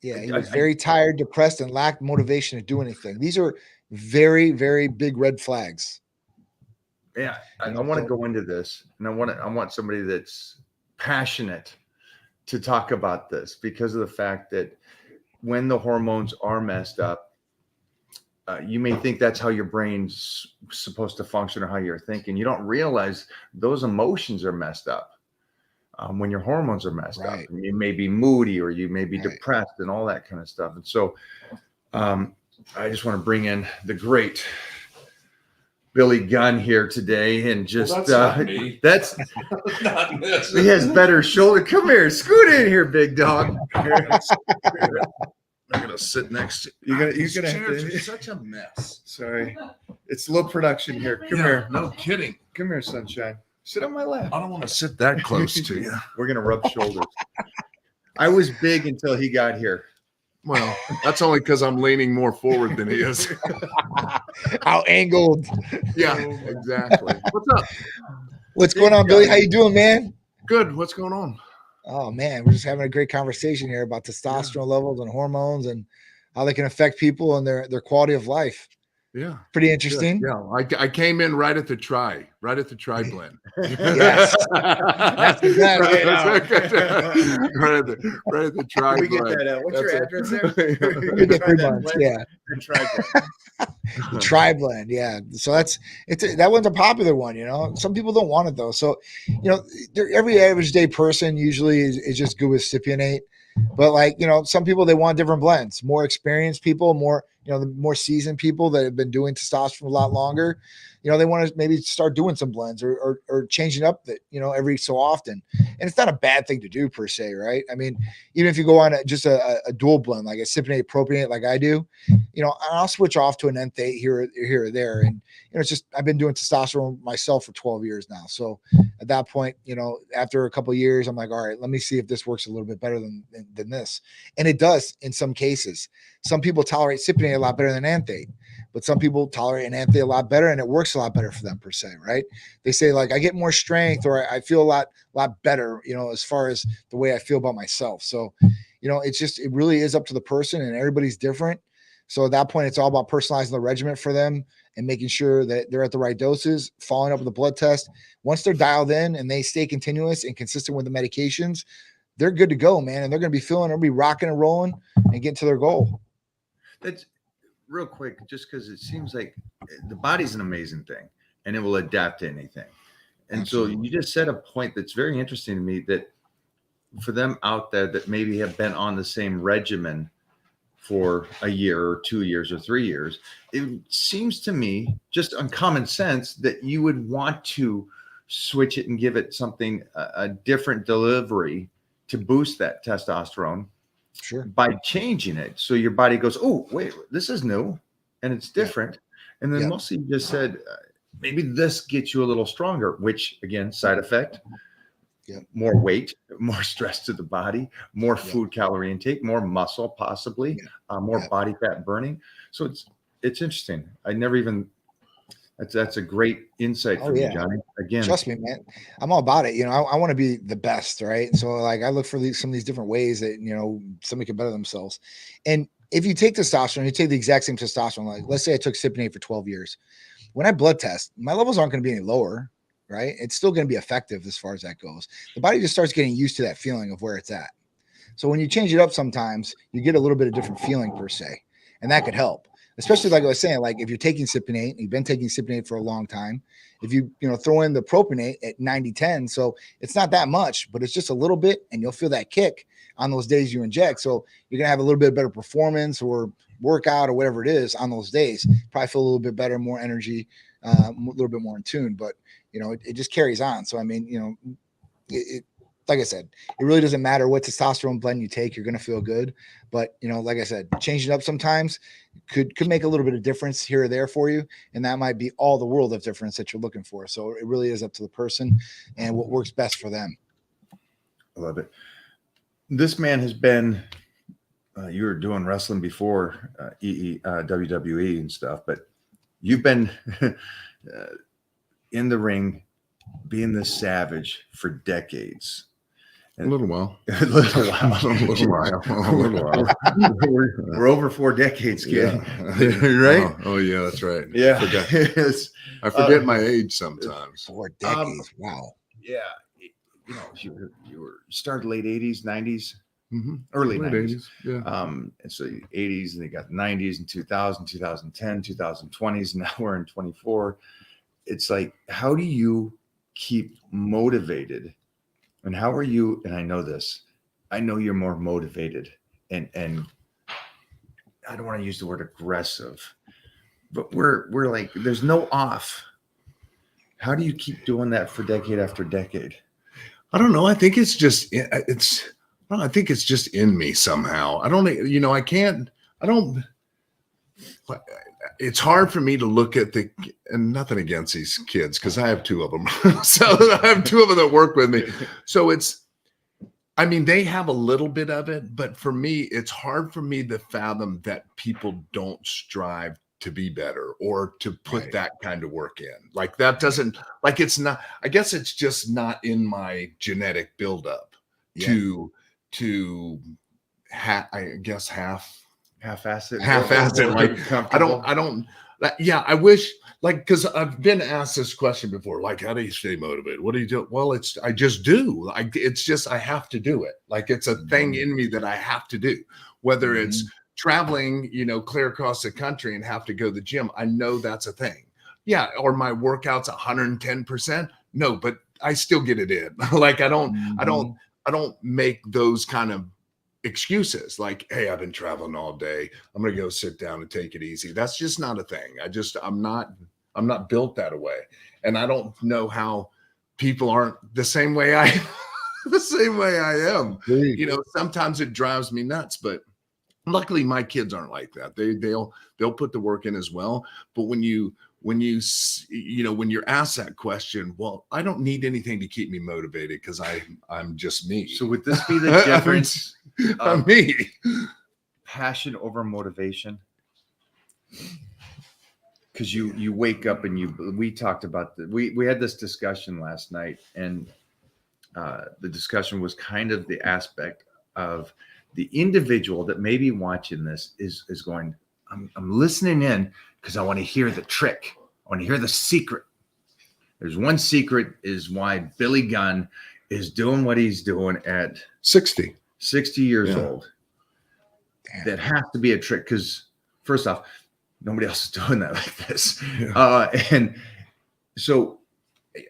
Yeah, he was very tired, depressed, and lacked motivation to do anything. These are very, very big red flags. Yeah, I want to go into this, and I want somebody that's passionate to talk about this because of the fact that when the hormones are messed up, you may think that's how your brain's supposed to function or how you're thinking. You don't realize those emotions are messed up. When your hormones are messed up, and you may be moody or you may be depressed and all that kind of stuff. And so I just want to bring in the great Billy Gunn here today and just that's not me. That's Not this. he has better shoulder. Come here, scoot in here, big dog. I'm gonna sit next to You're gonna these have chairs to- are such a mess. Sorry, it's low production here. Come Yeah, here, no kidding. come here, sunshine. Sit on my lap. I don't want to sit that close to you. We're gonna rub shoulders. I was big until he got here. Well, that's only because I'm leaning more forward than he is. Out angled. Yeah, exactly. What's up? What's going on, Billy? How you doing, man? Good. What's going on? Oh man, we're just having a great conversation here about testosterone levels and hormones and how they can affect people and their quality of life. Yeah. Pretty interesting. Yeah. I came in right at the tri blend. Yes. That's the best. right at the tri Can we get blend. that out? What's your That's address there? We get 3 months. Yeah. The Tri-blend, yeah. So that one's a popular one, you know. Some people don't want it though. So, you know, every average day person usually is just good with cypionate. But like, you know, some people they want different blends, more experienced people, more, you know, the more seasoned people that have been doing testosterone a lot longer. You know, they want to maybe start doing some blends or changing up that, you know, every so often. And it's not a bad thing to do per se, right? I mean, even if you go on just a dual blend, like a cypionate propionate, like I do, you know, I'll switch off to an enthate here or there. And, you know, it's just, I've been doing testosterone myself for 12 years now. So at that point, you know, after a couple of years, I'm like, all right, let me see if this works a little bit better than this. And it does in some cases. Some people tolerate cypionate a lot better than anthate, but some people tolerate an anthate a lot better and it works a lot better for them per se, right? They say like, I get more strength or I feel a lot better, you know, as far as the way I feel about myself. So, you know, it really is up to the person and everybody's different. So at that point, it's all about personalizing the regimen for them and making sure that they're at the right doses, following up with a blood test. Once they're dialed in and they stay continuous and consistent with the medications, they're good to go, man. And they're going to be they'll be rocking and rolling and getting to their goal. That's real quick, just because it seems like the body's an amazing thing and it will adapt to anything. And Absolutely. So you just said a point that's very interesting to me, that for them out there that maybe have been on the same regimen for a year or 2 years or 3 years, it seems to me just on common sense that you would want to switch it and give it something, a different delivery to boost that testosterone. Sure. By changing it. So your body goes, oh, wait, this is new and it's different. Yeah. And then mostly you just said, maybe this gets you a little stronger, which again, side effect, more weight, more stress to the body, more food calorie intake, more muscle, possibly, more body fat burning. So it's interesting. I never even, that's a great insight for me, Johnny. Again, trust me, man. I'm all about it. You know, I want to be the best, right? So like I look for some of these different ways that, you know, somebody can better themselves. And if you take testosterone, you take the exact same testosterone, like let's say I took cypionate for 12 years. When I blood test, my levels aren't going to be any lower. right? It's still going to be effective as far as that goes. The body just starts getting used to that feeling of where it's at. So when you change it up, sometimes you get a little bit of different feeling per se, and that could help. Especially like I was saying, like if you're taking cypionate, you've been taking cypionate for a long time. If you throw in the propionate at 90-10, so it's not that much, but it's just a little bit, and you'll feel that kick on those days you inject. So you're gonna have a little bit better performance or workout or whatever it is on those days. Probably feel a little bit better, more energy, a little bit more in tune. But it just carries on. So I mean, like I said, it really doesn't matter what testosterone blend you take, you're going to feel good. But, like I said, changing it up sometimes could make a little bit of difference here or there for you. And that might be all the world of difference that you're looking for. So it really is up to the person and what works best for them. I love it. This man has been, you were doing wrestling before WWE and stuff, but you've been in the ring being this savage for decades. A little while. A little while. We're over 4 decades, kid. Yeah. Right? Oh, yeah, that's right. Yeah. I forget my age sometimes. 4 decades. Wow. Yeah. You were started late 80s, 90s, Mm-hmm. early Late 90s. 80s. Yeah. And so 80s, and they got 90s and 2000, 2010, 2020s, and now we're in 24. It's like, how do you keep motivated? And how are you? And I know this. I know you're more motivated, and I don't want to use the word aggressive, but we're like, there's no off. How do you keep doing that for decade after decade? I don't know. I think it's just I think it's just in me somehow. I don't. It's hard for me to look at and nothing against these kids, because I have 2 of them. So I have 2 of them that work with me. So they have a little bit of it, but for me, it's hard for me to fathom that people don't strive to be better or to put that kind of work in. Like that doesn't, like it's not, I guess it's just not in my genetic buildup to Half-ass it. Like I don't. I wish, like, because I've been asked this question before, like, how do you stay motivated? What do you do? Well, I just do. It's just I have to do it. Like it's a thing in me that I have to do. Whether it's traveling, clear across the country and have to go to the gym, I know that's a thing. Yeah, or my workout's 110%. No, but I still get it in. Like I don't make those kind of excuses like, hey, I've been traveling all day, I'm gonna go sit down and take it easy. That's just not a thing. I'm not built that way, and I don't know how people aren't the same way I am. Sometimes it drives me nuts, but luckily my kids aren't like that. They'll put the work in as well. But when you're asked that question, well, I don't need anything to keep me motivated because I'm just me. So would this be the difference? Me. Passion over motivation. Because you wake up and we talked about we had this discussion last night, and the discussion was kind of the aspect of the individual that may be watching this is going, I'm listening in because I want to hear the trick. I want to hear the secret. There's one secret is why Billy Gunn is doing what he's doing at 60 years old. Damn. That has to be a trick, because first off, nobody else is doing that like this. Yeah. And so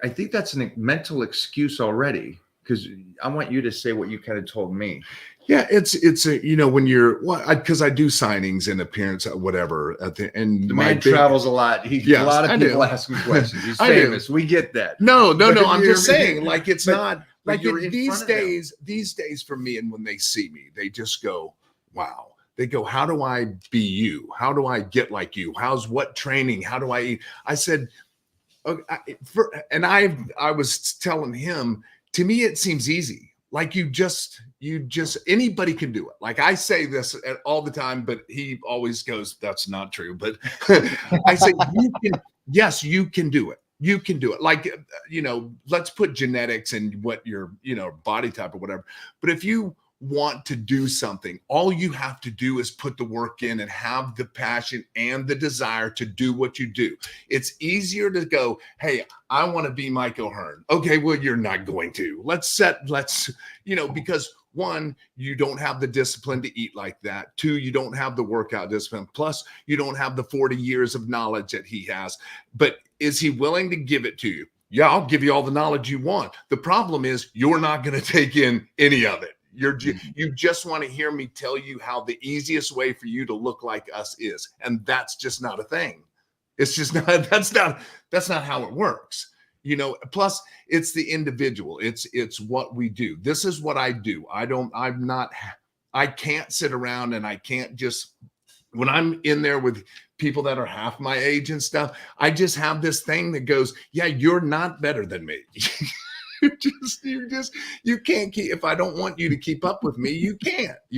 I think that's a mental excuse already, because I want you to say what you kind of told me. Yeah, it's when you're because I do signings and appearance whatever the man travels a lot. A lot of people ask him questions. He's famous. We get that. No. I'm just saying, like it's not like these days for me, and when they see me, they just go, wow. They go, how do I be you? How do I get like you? What training? How do I eat? I said, okay, I was telling him, to me, it seems easy. Like you just anybody can do it. Like I say this all the time, but he always goes, that's not true. But I say, yes, you can do it. You can do it. Like, let's put genetics and what your, body type or whatever. But if you want to do something. All you have to do is put the work in and have the passion and the desire to do what you do. It's easier to go, hey, I want to be Mike O'Hearn. Okay, well, you're not going to. Because one, you don't have the discipline to eat like that. Two, you don't have the workout discipline. Plus, you don't have the 40 years of knowledge that he has. But is he willing to give it to you? Yeah, I'll give you all the knowledge you want. The problem is you're not going to take in any of it. You just want to hear me tell you how the easiest way for you to look like us is. And that's just not a thing. It's just not, that's not how it works. Plus it's the individual. It's what we do. This is what I do. I can't sit around and I can't just, when I'm in there with people that are half my age and stuff, I just have this thing that goes, yeah, you're not better than me. You can't keep, if I don't want you to keep up with me, you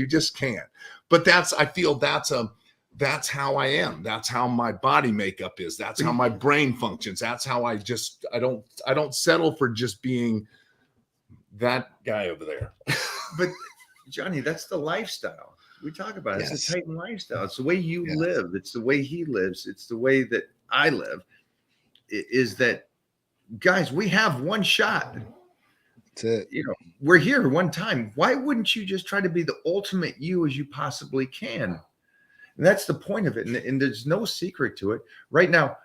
just can't. But I feel that's how I am. That's how my body makeup is. That's how my brain functions. That's how I don't settle for just being that guy over there. But Johnny, that's the lifestyle we talk about. Yes. It's a Titan lifestyle. It's the way you live. It's the way he lives. It's the way that I live. Is that, guys, we have one shot. That's it. We're here one time. Why wouldn't you just try to be the ultimate you as you possibly can? And that's the point of it. And there's no secret to it. Right now,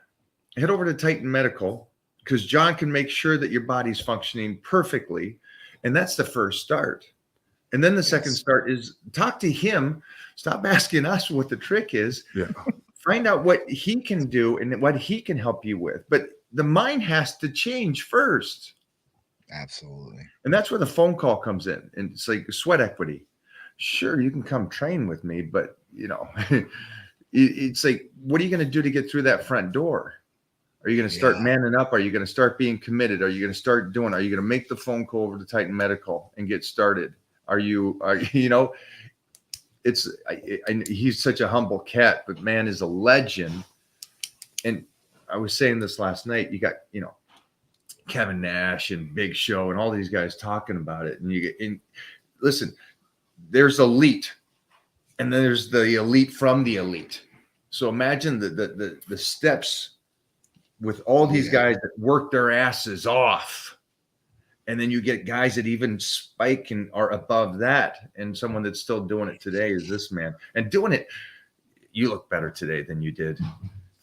head over to Titan Medical, because John can make sure that your body's functioning perfectly. And that's the first start. And then the second start is talk to him. Stop asking us what the trick is. Yeah. Find out what he can do and what he can help you with. But the mind has to change first. Absolutely. And that's where the phone call comes in. And it's like sweat equity. Sure, you can come train with me, but it's like, what are you going to do to get through that front door? Are you going to start manning up? Are you going to start being committed? Are you going to start doing? Are you going to make the phone call over to Titan Medical and get started? He's such a humble cat, but man is a legend. And I was saying this last night, you got, Kevin Nash and Big Show and all these guys talking about it. And listen, there's elite and then there's the elite from the elite. So imagine the steps with all these guys that work their asses off. And then you get guys that even spike and are above that. And someone that's still doing it today is this man. And doing it, you look better today than you did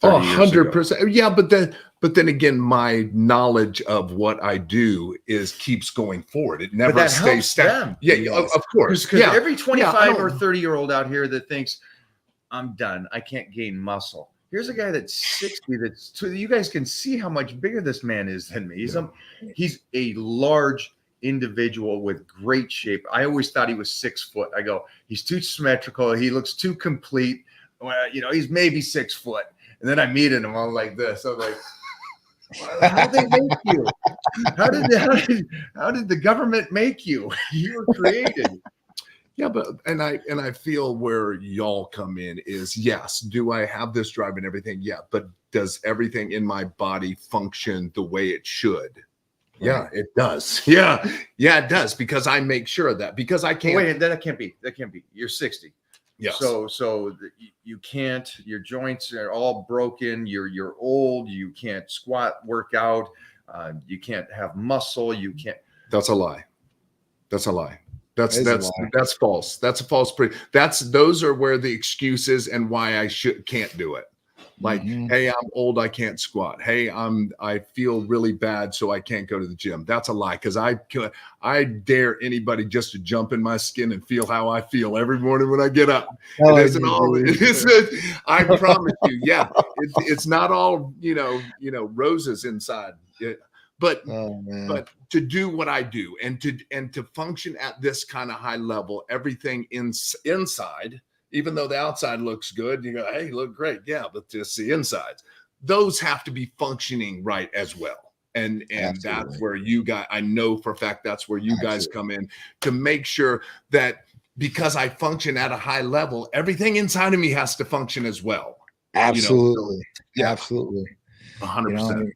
100%. Yeah, but then again, my knowledge of what I do keeps going forward. It never stays stagnant. Yeah, of course. Because every 25 or 30-year-old out here that thinks, I'm done, I can't gain muscle. Here's a guy that's 60. You guys can see how much bigger this man is than me. He's a large individual with great shape. I always thought he was 6 foot. I go, he's too symmetrical. He looks too complete. Well, he's maybe 6 foot. And then I meet him all like this. I'm like, how did they make you? How did the government make you? You were created. Yeah, but and I feel where y'all come in is, yes, do I have this drive and everything? Yeah, but does everything in my body function the way it should? Right. Yeah, it does. Yeah, it does, because I make sure of that, because I can't. Wait, that can't be. You're 60. Yes. So you can't. Your joints are all broken. You're old. You can't squat, work out. You can't have muscle. You can't. That's a lie. That's false. That's a false. Those are where the excuses and why I can't do it. Like, hey, I'm old, I can't squat. Hey, I feel really bad, so I can't go to the gym. That's a lie, because I dare anybody just to jump in my skin and feel how I feel every morning when I get up. I promise you, it's not all roses inside. But to do what I do and to function at this kind of high level, everything inside, even though the outside looks good, you go, hey, you look great. Yeah, but just the insides, those have to be functioning right as well. And that's where I know for a fact that's where you guys come in to make sure that, because I function at a high level, everything inside of me has to function as well. Absolutely. Absolutely. 100%.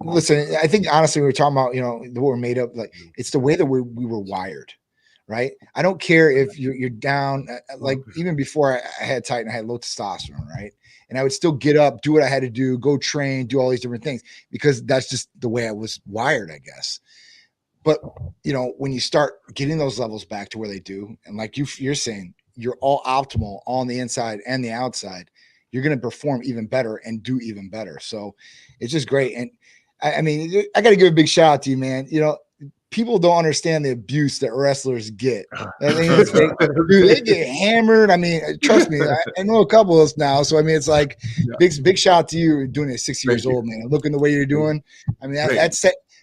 Listen, I think honestly, we were talking about, the way we're made up, like it's the way that we were wired. right? I don't care if you're down, like even before I had Titan, I had low testosterone, right? And I would still get up, do what I had to do, go train, do all these different things, because that's just the way I was wired, I guess. But, you know, when you start getting those levels back to where they do, and like you're saying, you're all optimal on the inside and the outside, you're going to perform even better and do even better. So it's just great. And I mean, I got to give a big shout out to you, man. You know, people don't understand the abuse that wrestlers get. I mean, dude, they get hammered. I mean, trust me, I know a couple of us now. So, I mean, it's like big shout out to you doing it at 60 years old, man. Looking the way you're doing. I mean,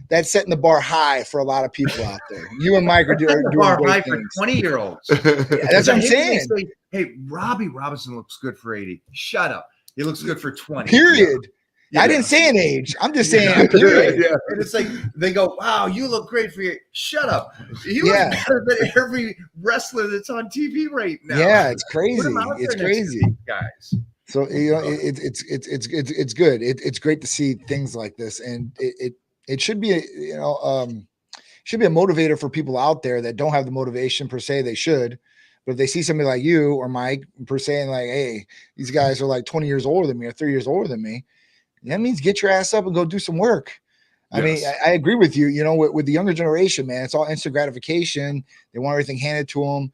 that's setting the bar high for a lot of people out there. You and Mike are doing the bar great high things. for 20-year-olds. That's what I'm saying. Say, hey, Robbie Robinson looks good for 80. Shut up. He looks good for 20. Period. Yeah. I didn't say an age. I'm just saying period. Yeah. And it's like they go, wow, you look great for your. Shut up. You look better than every wrestler that's on TV right now. Yeah, it's crazy. It's crazy, guys. So you know, it's good. It's great to see things like this, and it should be should be a motivator for people out there that don't have the motivation per se. They should. But if they see somebody like you or Mike per se, and like, hey, these guys are like 20 years older than me or 30 years older than me, that means get your ass up and go do some work. I mean, I agree with you. You know, with the younger generation, man, it's all instant gratification. They want everything handed to them.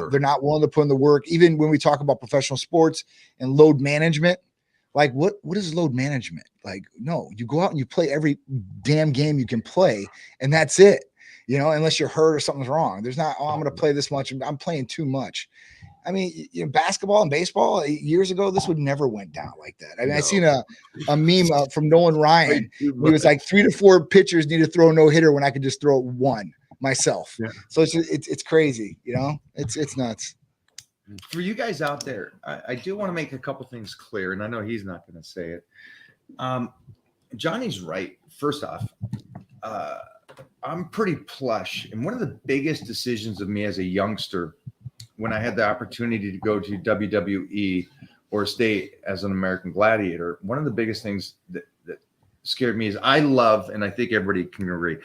They're not willing to put in the work. Even when we talk about professional sports and load management, like what is load management? Like, no, you go out and you play every damn game you can play, and that's it. You know, unless you're hurt or something's wrong. There's not, I'm going to play this much. I'm playing too much. I mean, you know, basketball and baseball years ago, this would never went down like that. I mean, I seen a meme from Nolan Ryan. He was like 3 to 4 pitchers need to throw a no hitter when I could just throw one myself. Yeah. So it's crazy. You know, it's nuts. For you guys out there, I do want to make a couple things clear, and I know he's not going to say it. Johnny's right. First off, I'm pretty plush. And one of the biggest decisions of me as a youngster, when I had the opportunity to go to WWE or stay as an American Gladiator, one of the biggest things that scared me is I love, and I think everybody can agree,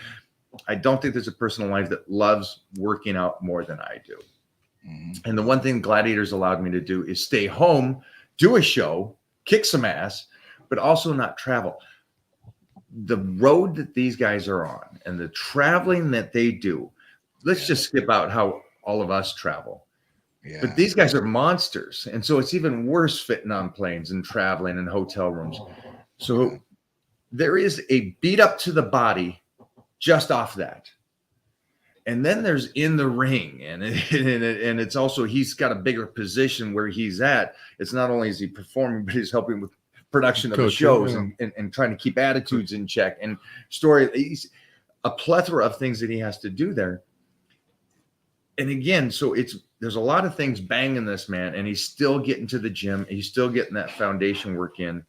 I don't think there's a person alive that loves working out more than I do. Mm-hmm. And the one thing Gladiators allowed me to do is stay home, do a show, kick some ass, but also not travel. The road that these guys are on and the traveling that they do, let's just skip out how all of us travel. Yeah. But these guys are monsters. And so it's even worse fitting on planes and traveling in hotel rooms. So there is a beat up to the body just off that. And then there's in the ring. And it's also, he's got a bigger position where he's at. It's not only is he performing, but he's helping with production of the shows and trying to keep attitudes in check and story. He's a plethora of things that he has to do there. And again, so there's a lot of things banging this man, and he's still getting to the gym. He's still getting that foundation work in.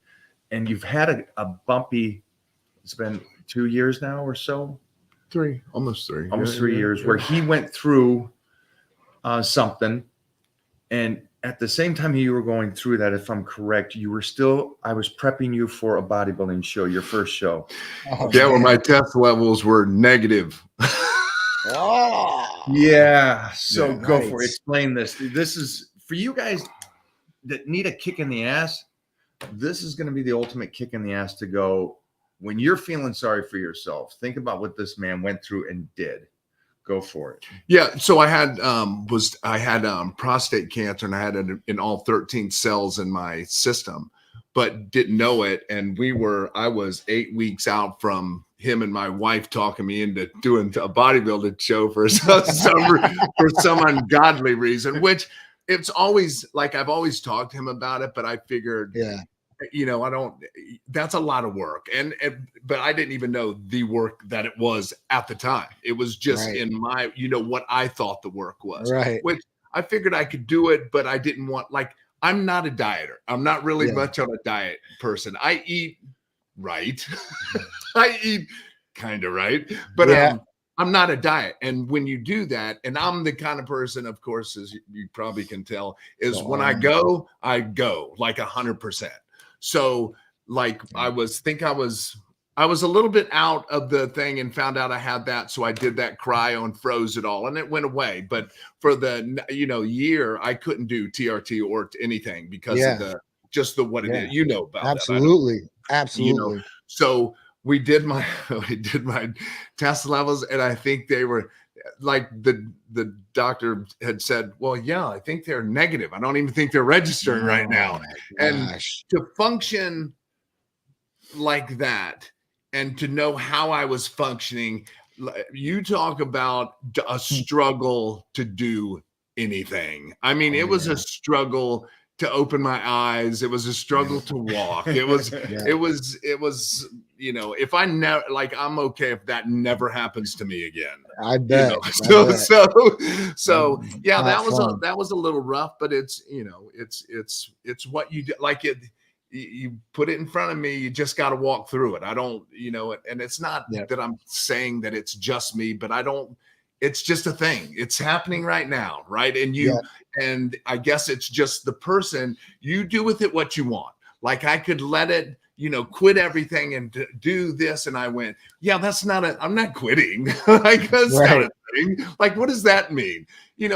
And you've had a bumpy, it's been 2 years now or so. Almost 3 years where he went through something. And at the same time you were going through that, if I'm correct, I was prepping you for a bodybuilding show, your first show. Where my test levels were negative. Yeah. So go for it. Explain this. This is for you guys that need a kick in the ass. This is going to be the ultimate kick in the ass to go when you're feeling sorry for yourself. Think about what this man went through and did. Go for it. Yeah. So I had prostate cancer, and I had it in all 13 cells in my system, but didn't know it. And I was 8 weeks out from him and my wife talking me into doing a bodybuilding show for some ungodly reason, which it's always like, I've always talked to him about it, but I figured, you know, that's a lot of work. But I didn't even know the work that it was at the time. It was just in my, you know, what I thought the work was, which I figured I could do it, but I didn't want, like, I'm not a dieter. I'm not really much on a diet person. I eat right. I eat kind of right, but I'm not a diet. And when you do that, and I'm the kind of person, of course, as you probably can tell, is when I go like 100%. So like I was I was a little bit out of the thing and found out I had that. So I did that cryo and froze it all and it went away. But for the, year, I couldn't do TRT or anything because of what it is, about absolutely. that. Absolutely. So we did my test levels and I think they were like the doctor had said, well, yeah, I think they're negative. I don't even think they're registering right now. And to function like that and to know how I was functioning, you talk about a struggle to do anything. I mean, it was a struggle to open my eyes. It was a struggle to walk. It was, if I never, like, I'm okay if that never happens to me again. I bet. So yeah, that was a little rough, but it's, it's what you do. Like you put it in front of me, you just got to walk through it. I don't, and it's not that I'm saying that it's just me, but it's just a thing. It's happening right now. Right. And I guess it's just the person you do with it what you want. Like I could let it, quit everything and do this. And I went, I'm not quitting. Like that's not a thing. Like, what does that mean?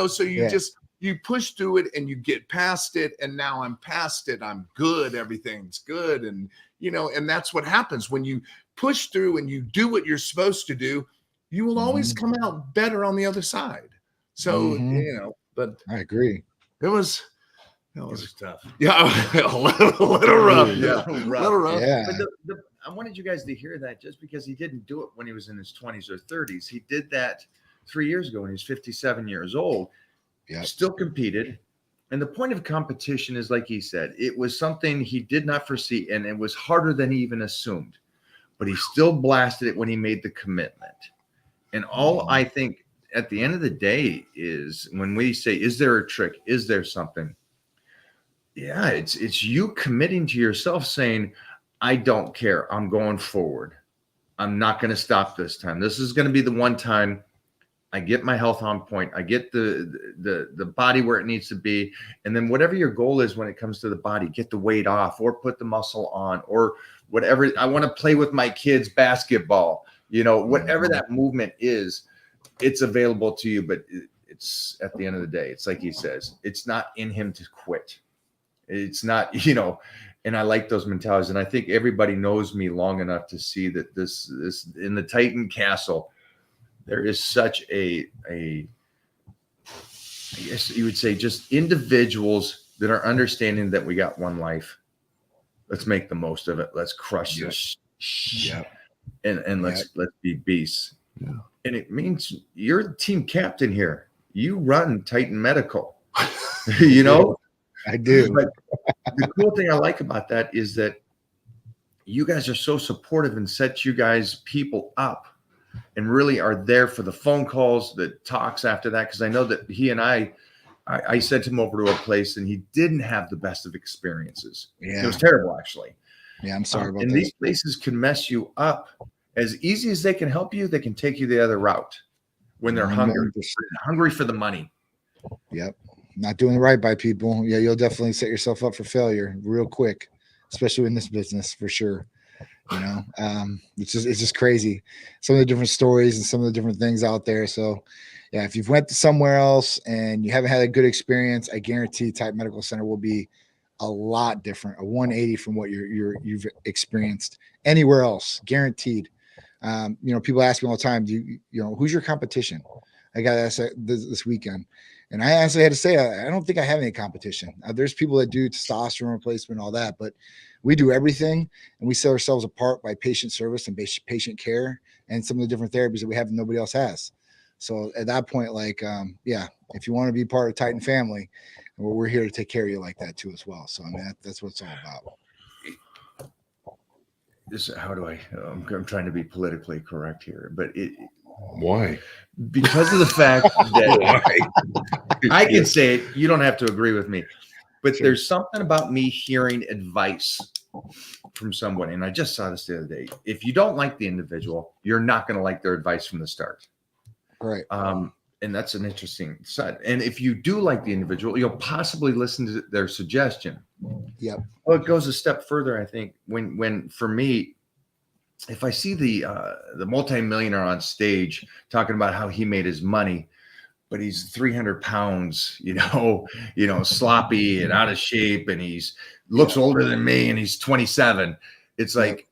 So you push through it and you get past it. And now I'm past it. I'm good. Everything's good. And, and that's what happens when you push through and you do what you're supposed to do, you will always come out better on the other side. So, but I agree. It was tough. Yeah, a little rough. Yeah, a little rough. Yeah. But I wanted you guys to hear that just because he didn't do it when he was in his 20s or 30s. He did that 3 years ago when he was 57 years old. Yeah. Still competed. And the point of competition is, like he said, it was something he did not foresee, and it was harder than he even assumed. But he still blasted it when he made the commitment. And all I think at the end of the day is when we say, is there a trick? Is there something? Yeah, it's you committing to yourself saying, I don't care. I'm going forward. I'm not going to stop this time. This is going to be the one time I get my health on point. I get the body where it needs to be. And then whatever your goal is when it comes to the body, get the weight off or put the muscle on or whatever. I want to play with my kids basketball. Whatever that movement is, it's available to you. But it's at the end of the day, it's like he says, it's not in him to quit. It's not, and I like those mentalities. And I think everybody knows me long enough to see that this in the Titan Castle, there is such I guess you would say, just individuals that are understanding that we got one life. Let's make the most of it. Let's crush this. Yeah. And let's be beasts. Yeah. And it means you're the team captain here. You run Titan Medical. I do. But the cool thing I like about that is that you guys are so supportive and set you guys people up and really are there for the phone calls, the talks after that. Because I know that he and I sent him over to a place and he didn't have the best of experiences. Yeah. It was terrible, actually. Yeah, I'm sorry about that. And these places can mess you up. As easy as they can help you, they can take you the other route when they're hungry for the money. Yep. Not doing right by people. Yeah, you'll definitely set yourself up for failure real quick, especially in this business for sure. It's just crazy. Some of the different stories and some of the different things out there. So yeah, if you've went to somewhere else and you haven't had a good experience, I guarantee Titan Medical Center will be a lot different, a 180 from what you've experienced anywhere else, guaranteed. People ask me all the time, who's your competition? I got asked this weekend. And I honestly had to say, I don't think I have any competition. There's people that do testosterone replacement and all that, but we do everything and we set ourselves apart by patient service and patient care and some of the different therapies that we have that nobody else has. So at that point, if you want to be part of Titan family, we're here to take care of you like that too as well. So I mean, that's what it's all about. I'm trying to be politically correct here, but why? Because of the fact that I can say it, you don't have to agree with me, but there's something about me hearing advice from someone. And I just saw this the other day. If you don't like the individual, you're not going to like their advice from the start. Right. And that's an interesting side. And if you do like the individual, you'll possibly listen to their suggestion. Yep. Well, it goes a step further, I think, when for me, if I see the multimillionaire on stage talking about how he made his money, but he's 300 pounds, sloppy and out of shape, and he's looks older than me, and he's 27. It's like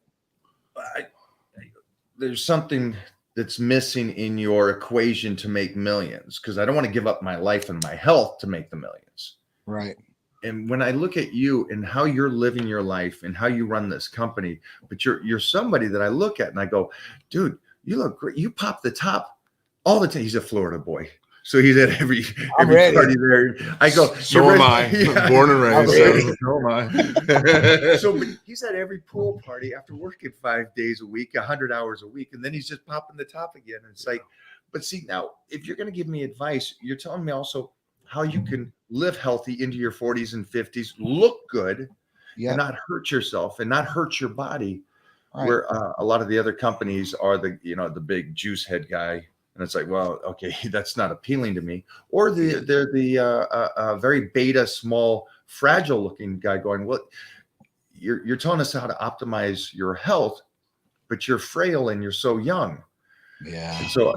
there's something that's missing in your equation to make millions, because I don't want to give up my life and my health to make the millions. Right. And when I look at you and how you're living your life and how you run this company, but you're somebody that I look at and I go, dude, you look great. You pop the top all the time. He's a Florida boy, so he's at every party there. I go, so am I. Yeah. Born and raised. So am I. So but he's at every pool party after working 5 days a week, 100 hours a week, and then he's just popping the top again. And it's like, but see, now if you're going to give me advice, you're telling me also how you can live healthy into your 40s and 50s, look good, and not hurt yourself and not hurt your body. Right. Where a lot of the other companies are the big juice head guy, and it's like, well, okay, that's not appealing to me. Or they're the very beta, small, fragile looking guy going, well, you're telling us how to optimize your health, but you're frail and you're so young. Yeah. And so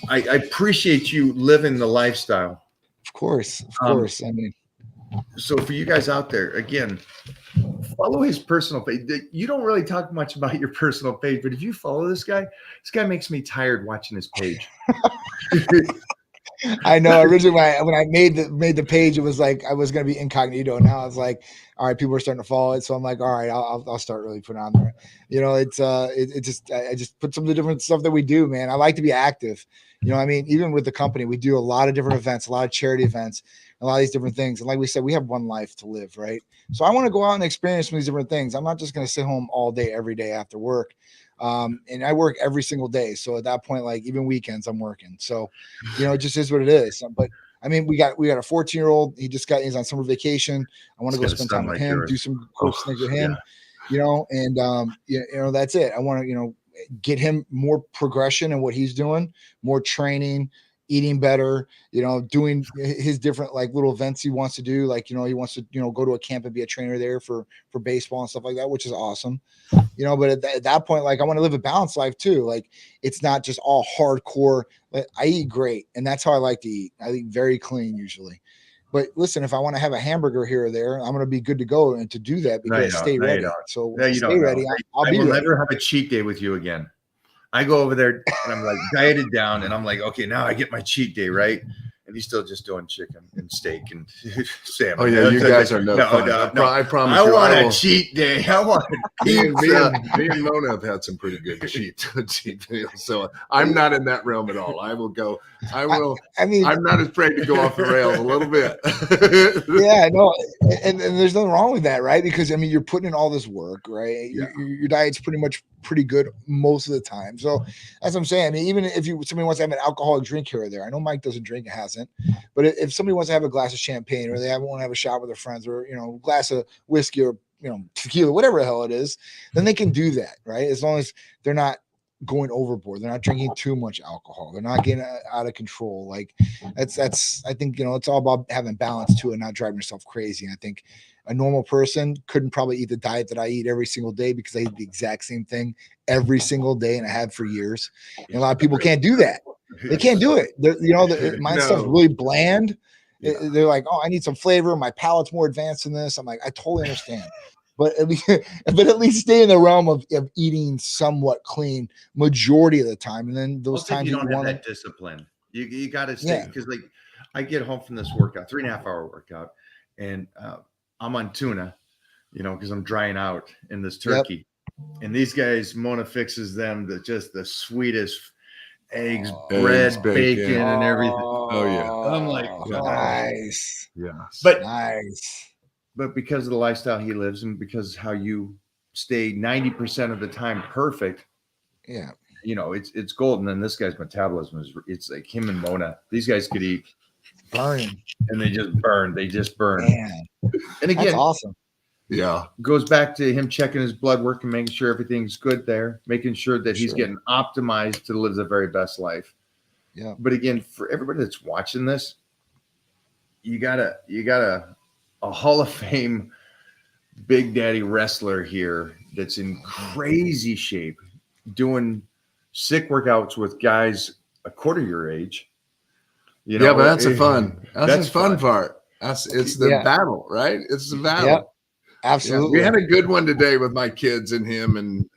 I appreciate you living the lifestyle. Of course. I mean, so for you guys out there, again, follow his personal page. You don't really talk much about your personal page, but if you follow this guy makes me tired watching his page. I know. Originally, when I made the page, it was like I was going to be incognito. Now it's like, all right, people are starting to follow it, so I'm like, all right, I'll start really putting on there. I just put some of the different stuff that we do, man. I like to be active. I mean, even with the company, we do a lot of different events, a lot of charity events, a lot of these different things. And like we said, we have one life to live, right? So I want to go out and experience some of these different things. I'm not just going to sit home all day, every day after work. And I work every single day. So at that point, like even weekends, I'm working. So, it just is what it is. But I mean, we got a 14-year-old. He's on summer vacation. I want to go spend time with him, do some cool things with him, and that's it. I want to, get him more progression in what he's doing, more training, eating better, doing his different like little events he wants to do. Like, he wants to, go to a camp and be a trainer there for baseball and stuff like that, which is awesome. But at that point, like I want to live a balanced life too. Like it's not just all hardcore. I eat great. And that's how I like to eat. I eat very clean usually. But listen, if I want to have a hamburger here or there, I'm going to be good to go and to do that because I stay ready. So stay ready. I will never have a cheat day with you again. I go over there and I'm like dieted down and I'm like, okay, now I get my cheat day, right? And he's still just doing chicken and steak and salmon. Oh yeah, you guys are no fun. I promise you. I want a cheat day. I want me and Mona have had some pretty good cheat meals. So I'm not in that realm at all. I will go. I mean, I'm not afraid to go off the rails a little bit. Yeah, no, and there's nothing wrong with that, right? Because I mean, you're putting in all this work, right? Yeah. Your diet's pretty good most of the time. So that's what I'm saying. I mean, even if somebody wants to have an alcoholic drink here or there, I know Mike doesn't drink, hasn't, but if somebody wants to have a glass of champagne or they want to have a shot with their friends or, a glass of whiskey or, tequila, whatever the hell it is, then they can do that, right? As long as they're not going overboard, they're not drinking too much alcohol, they're not getting out of control. Like that's I think, it's all about having balance too and not driving yourself crazy. And I think a normal person couldn't probably eat the diet that I eat every single day because I eat the exact same thing every single day and I have for years. And a lot of people can't do that. They can't do it. My stuff's really bland. Yeah. They're like, oh, I need some flavor. My palate's more advanced than this. I'm like, I totally understand. But at least stay in the realm of eating somewhat clean majority of the time. And then those times you don't have that discipline. You got to stay because like I get home from this workout, 3.5-hour workout, and I'm on tuna, because I'm drying out in this turkey. Yep. And these guys, Mona fixes them the sweetest eggs, bread, bacon, and everything. Oh yeah. I'm like, nice. Yeah. But nice. But because of the lifestyle he lives and because how you stay 90% of the time perfect. Yeah. It's golden. And this guy's metabolism it's like him and Mona. These guys could eat burn and they just burn. Man. And again, that's awesome. Yeah. Goes back to him checking his blood work and making sure everything's good there, making sure that he's getting optimized to live the very best life. Yeah. But again, for everybody that's watching this, you got a Hall of Fame Big Daddy wrestler here that's in crazy shape, doing sick workouts with guys a quarter your age. You know, yeah, but that's the fun fun. part. It's the battle, right? It's the battle. Yep, absolutely. Yeah, we had a good one today with my kids and him, and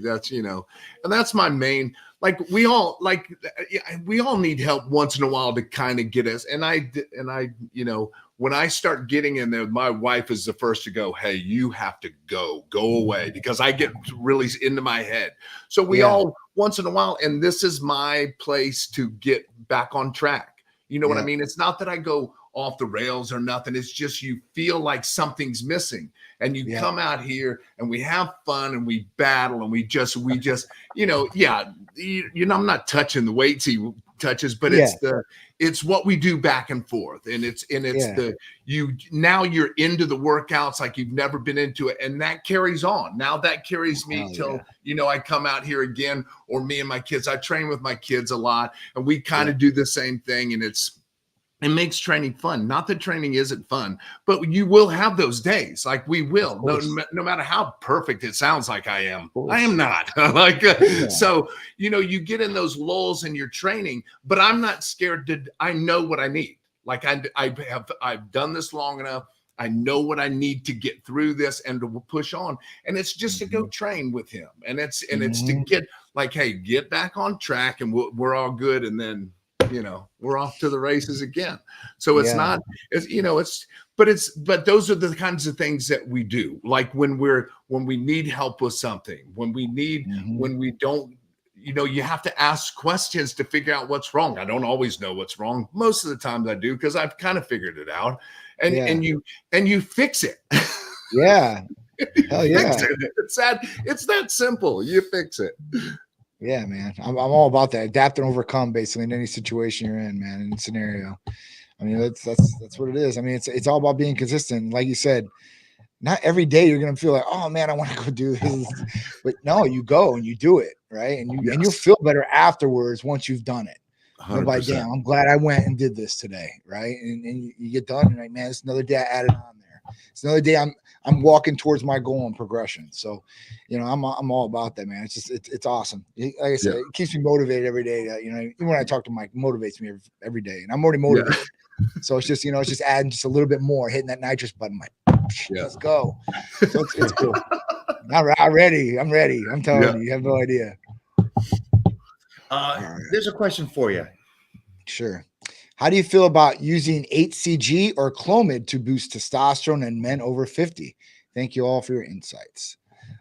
that's and that's my main. Like we all need help once in a while to kind of get us. And I when I start getting in there, my wife is the first to go, hey, you have to go away, because I get really into my head. So we all once in a while, and this is my place to get back on track. You know what I mean? It's not that I go off the rails or nothing. It's just you feel like something's missing, and you come out here and we have fun and we battle and we just I'm not touching the weights he touches, but it's what we do back and forth, and now you're into the workouts like you've never been into it, and that carries on. Now that carries me till I come out here again, or me and my kids. I train with my kids a lot, and we kind of do the same thing, and it makes training fun. Not that training isn't fun, but you will have those days. Like we will, no matter how perfect it sounds like I am not. So, you get in those lulls in your training, but I'm not scared I know what I need. Like I've done this long enough. I know what I need to get through this and to push on. And it's just to go train with him. And it's to get like, hey, get back on track, and we're all good. And then, we're off to the races again. So it's not, but those are the kinds of things that we do. Like when we need help with something, when we don't, you have to ask questions to figure out what's wrong. I don't always know what's wrong. Most of the times I do, because I've kind of figured it out, and you fix it. Yeah. Hell yeah. Fix it. It's that simple. You fix it. Yeah, man. I'm all about that. Adapt and overcome, basically, in any situation you're in, man, in scenario. I mean, that's what it is. I mean, it's all about being consistent. Like you said, not every day you're gonna feel like, oh man, I want to go do this. But no, you go and you do it, right? And you'll feel better afterwards once you've done it. Like, damn, I'm glad I went and did this today, right? And you get done, and like, man, it's another day I added on there. It's another day I'm walking towards my goal and progression. So, I'm all about that, man. It's just it's awesome. Like I said, it keeps me motivated every day. Even when I talk to Mike, it motivates me every day, and I'm already motivated. So it's just it's just adding just a little bit more, hitting that nitrous button, like, let's go. So it's cool. I'm ready. I'm telling you have no idea. There's a question for you. Sure. How do you feel about using HCG or Clomid to boost testosterone in men over 50? Thank you all for your insights.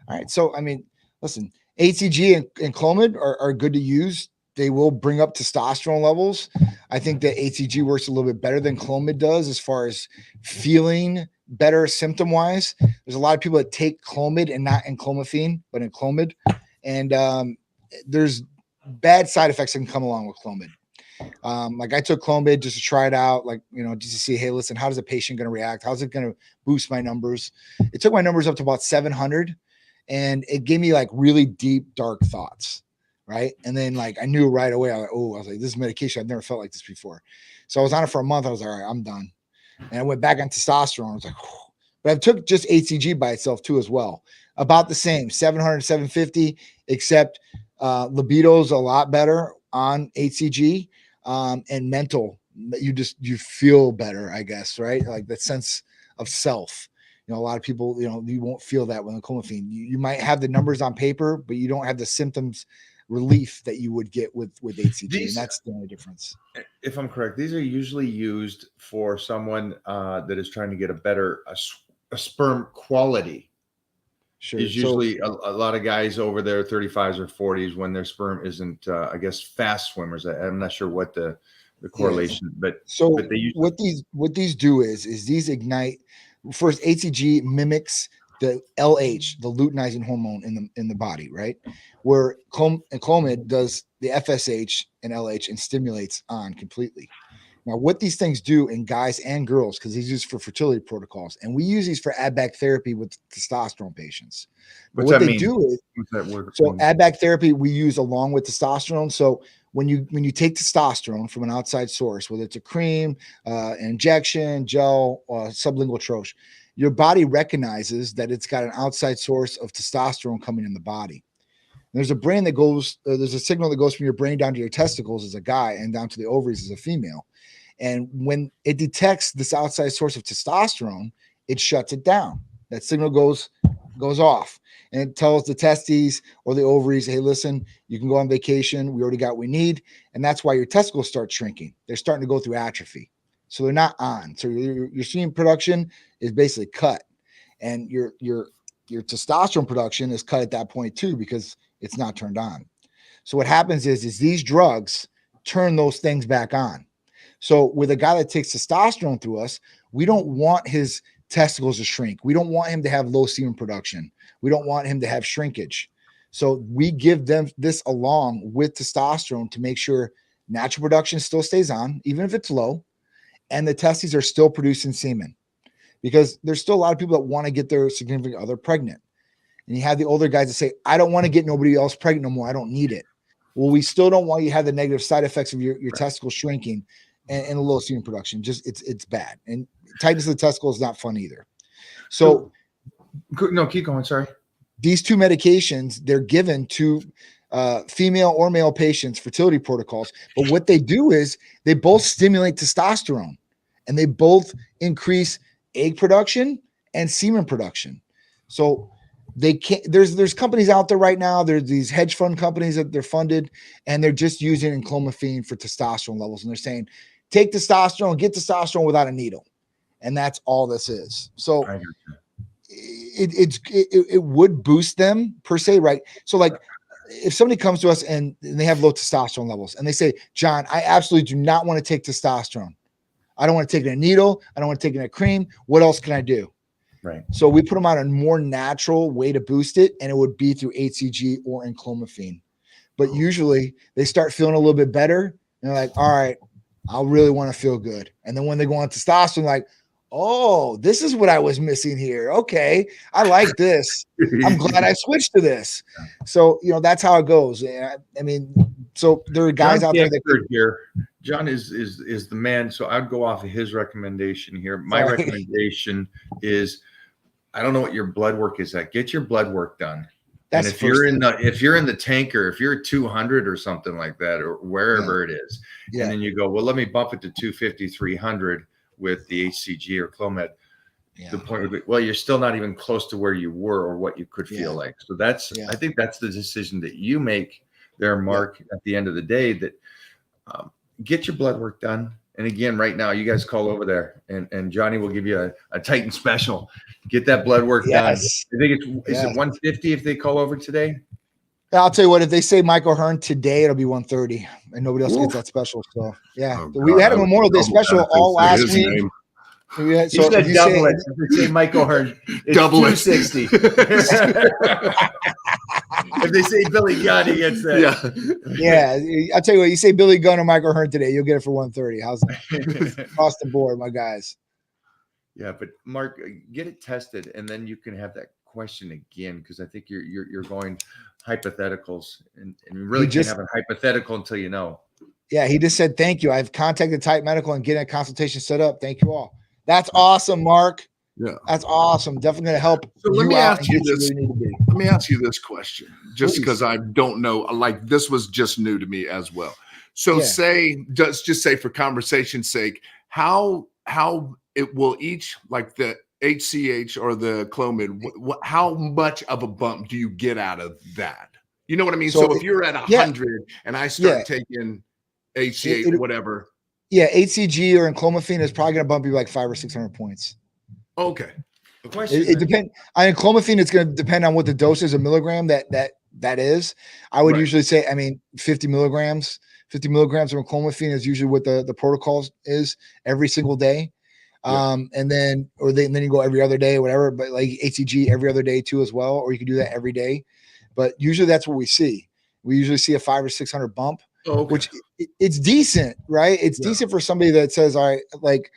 All right. So, I mean, listen, HCG and Clomid are good to use. They will bring up testosterone levels. I think that HCG works a little bit better than Clomid does as far as feeling better symptom-wise. There's a lot of people that take Clomid and not in clomiphene, but in Clomid. And there's bad side effects that can come along with Clomid. Like I took Clomid just to try it out, like, just to see, hey, listen, how does a patient going to react? How's it going to boost my numbers? It took my numbers up to about 700, and it gave me like really deep, dark thoughts. Right. And then like, I knew right away, I was like, this is medication. I've never felt like this before. So I was on it for a month. I was like, all right, I'm done. And I went back on testosterone. I was like, whew. But I took just HCG by itself too, as well. About the same, 700, 750, except libido's a lot better on HCG. And mental, you feel better, I guess, right? Like that sense of self. A lot of people, you won't feel that with clomiphene. You might have the numbers on paper, but you don't have the symptoms relief that you would get with HCG, and that's the only difference. If I'm correct, these are usually used for someone that is trying to get a sperm quality. Sure. Is usually a lot of guys over their 35s or 40s when their sperm isn't, I guess, fast swimmers. I'm not sure what the correlation, but they usually, what these do is these ignite. First, HCG mimics the LH, the luteinizing hormone in the body, right? Where Clomid does the FSH and LH and stimulates on completely. Now, what these things do in guys and girls, because these are used for fertility protocols, and we use these for addback therapy with testosterone patients. But what they do is, addback therapy we use along with testosterone. So when you take testosterone from an outside source, whether it's a cream, an injection, gel, sublingual troche, your body recognizes that it's got an outside source of testosterone coming in the body. There's a brain that goes, there's a signal that goes from your brain down to your testicles as a guy and down to the ovaries as a female. And when it detects this outside source of testosterone, it shuts it down. That signal goes off, and it tells the testes or the ovaries, hey, listen, you can go on vacation. We already got what we need. And that's why your testicles start shrinking. They're starting to go through atrophy. So they're not on. So your semen production is basically cut. And your testosterone production is cut at that point too, because it's not turned on. So what happens is these drugs turn those things back on. So with a guy that takes testosterone through us, we don't want his testicles to shrink. We don't want him to have low semen production. We don't want him to have shrinkage. So we give them this along with testosterone to make sure natural production still stays on, even if it's low, and the testes are still producing semen, because there's still a lot of people that want to get their significant other pregnant. And you have the older guys that say, I don't want to get nobody else pregnant no more. I don't need it. Well, we still don't want you to have the negative side effects of your testicles shrinking and a low semen production. Just it's bad. And tightness of the testicle is not fun either. So no, keep going. Sorry. These two medications, they're given to female or male patients, fertility protocols. But what they do is they both stimulate testosterone, and they both increase egg production and semen production. So they can't, there's companies out there right now. There's these hedge fund companies that they're funded, and they're just using clomiphene for testosterone levels. And they're saying, take testosterone, get testosterone without a needle. And that's all this is. So it would boost them per se, right? So like if somebody comes to us and they have low testosterone levels and they say, John, I absolutely do not want to take testosterone. I don't want to take it in a needle. I don't want to take it in a cream. What else can I do? Right. So we put them on a more natural way to boost it, and it would be through HCG or in clomiphene. But usually they start feeling a little bit better, and they're like, all right, I really want to feel good. And then when they go on testosterone, like, oh, this is what I was missing here. Okay, I like this. I'm glad I switched to this. So, that's how it goes. I mean, so there are guys out there that here. John is the man. So I'd go off of his recommendation here. My recommendation is, I don't know what your blood work is at. Get your blood work done. That's and if you're in the tanker, if you're 200 or something like that, or wherever it is, and then you go, well, let me bump it to 250, 300 with the HCG or Clomid. The point of, well, you're still not even close to where you were or what you could feel like. So that's, I think that's the decision that you make there, Mark, at the end of the day, that get your blood work done. And again, right now, you guys call over there, and Johnny will give you a Titan special. Get that blood work done. I think is it 150 if they call over today? I'll tell you what, if they say Michael Hearn today, it'll be 130, and nobody else gets that special. So we had a Memorial Day special all last week. So you said double it. If they say Michael Hearn, it's double 260. If they say Billy Gunn, he gets that. Yeah. I'll tell you what, you say Billy Gunn or Michael Hearn today, you'll get it for 130. How's that? Across the board, my guys. Yeah, but Mark, get it tested, and then you can have that question again, because I think you're going hypotheticals, and you really can't have a hypothetical until you know. Yeah, he just said thank you. I've contacted Titan Medical and getting a consultation set up. Thank you all. That's awesome, Mark. Yeah, that's awesome. Definitely going to help. So let me ask you this. Let me ask you this question, just because I don't know. Like, this was just new to me as well. So say, just say for conversation's sake, how it will each, like the HCH or the Clomid, how much of a bump do you get out of that? You know what I mean? So if you're at 100 and I start taking HCH, whatever. Yeah, HCG or in clomiphene is probably going to bump you like 500 or 600 points. Okay. The question it depends. I mean, clomiphene, it's going to depend on what the dose is, a milligram that is. I would usually say, 50 milligrams. 50 milligrams of clomiphene is usually what the protocol is every single day. And then you go every other day or whatever, but like HCG every other day too as well, or you can do that every day. But usually that's what we see. We usually see a 500 or 600 bump, which it's decent, right? It's decent for somebody that says, all right, like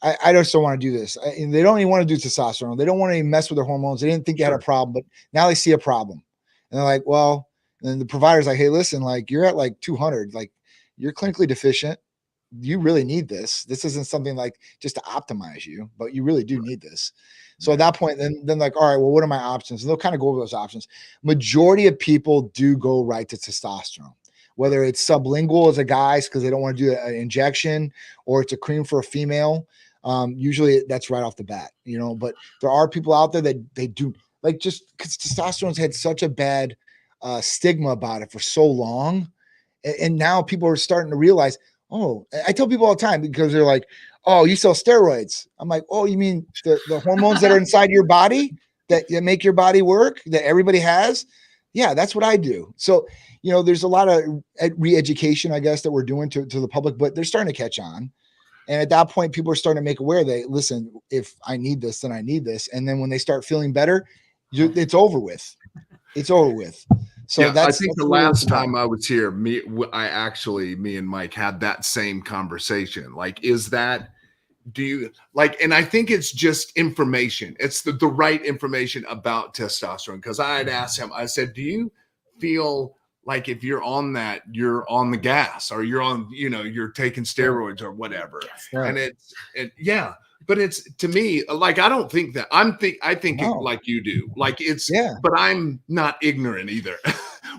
I just don't want to do this. They don't even want to do testosterone. They don't want to even mess with their hormones. They didn't think they had a problem, but now they see a problem. And they're like, well, and the provider's like, hey, listen, like you're at like 200, like you're clinically deficient. you really need this. This isn't something like just to optimize you, but you really do need this. So at that point, then like, all right, well, what are my options? And they'll kind of go over those options. Majority of people do go right to testosterone, whether it's sublingual as a guy's because they don't want to do an injection, or it's a cream for a female. Usually that's right off the bat, you know, but there are people out there that they do, like, just because testosterone's had such a bad stigma about it for so long. And now people are starting to realize, oh, I tell people all the time, because they're like, oh, you sell steroids. I'm like, oh, you mean the hormones that are inside your body that make your body work, that everybody has? Yeah, that's what I do. So, you know, there's a lot of re-education, I guess, that we're doing to the public, but they're starting to catch on. And at that point, people are starting to make aware that, listen, if I need this, then I need this. And then when they start feeling better, it's over with. It's over with. So yeah, that's, I think the last time I was here, me and Mike had that same conversation. Like, do you like, and I think it's just information. It's the right information about testosterone. Cause I had asked him, I said, do you feel like if you're on that, you're on the gas, or you're on, you know, you're taking steroids or whatever. Right. And yeah. But it's, to me, like, I don't think that I think No. like you do, like it's, Yeah. but I'm not ignorant either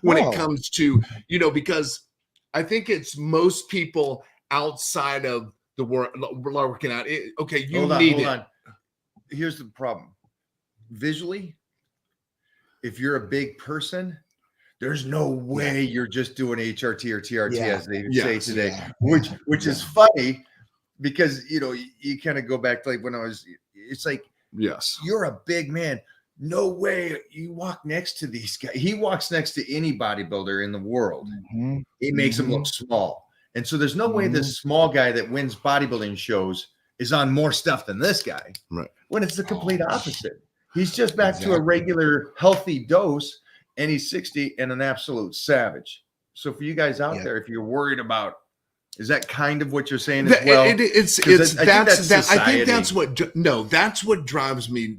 when it comes to, you know, because I think it's most people outside of the work working out. Okay. You hold need it. on. Here's the problem. Visually, if you're a big person, there's no way you're just doing HRT or TRT as they say today, which is funny. Because, you know, you kind of go back to like when I was, it's like, yes, you're a big man. No way you walk next to these guys. He walks next to any bodybuilder in the world. Mm-hmm. He makes him look small. And so there's no way this small guy that wins bodybuilding shows is on more stuff than this guy. Right. When it's the complete opposite. He's just back to a regular healthy dose, and he's 60 and an absolute savage. So for you guys out there, if you're worried about, is that kind of what you're saying as well? That's what drives me.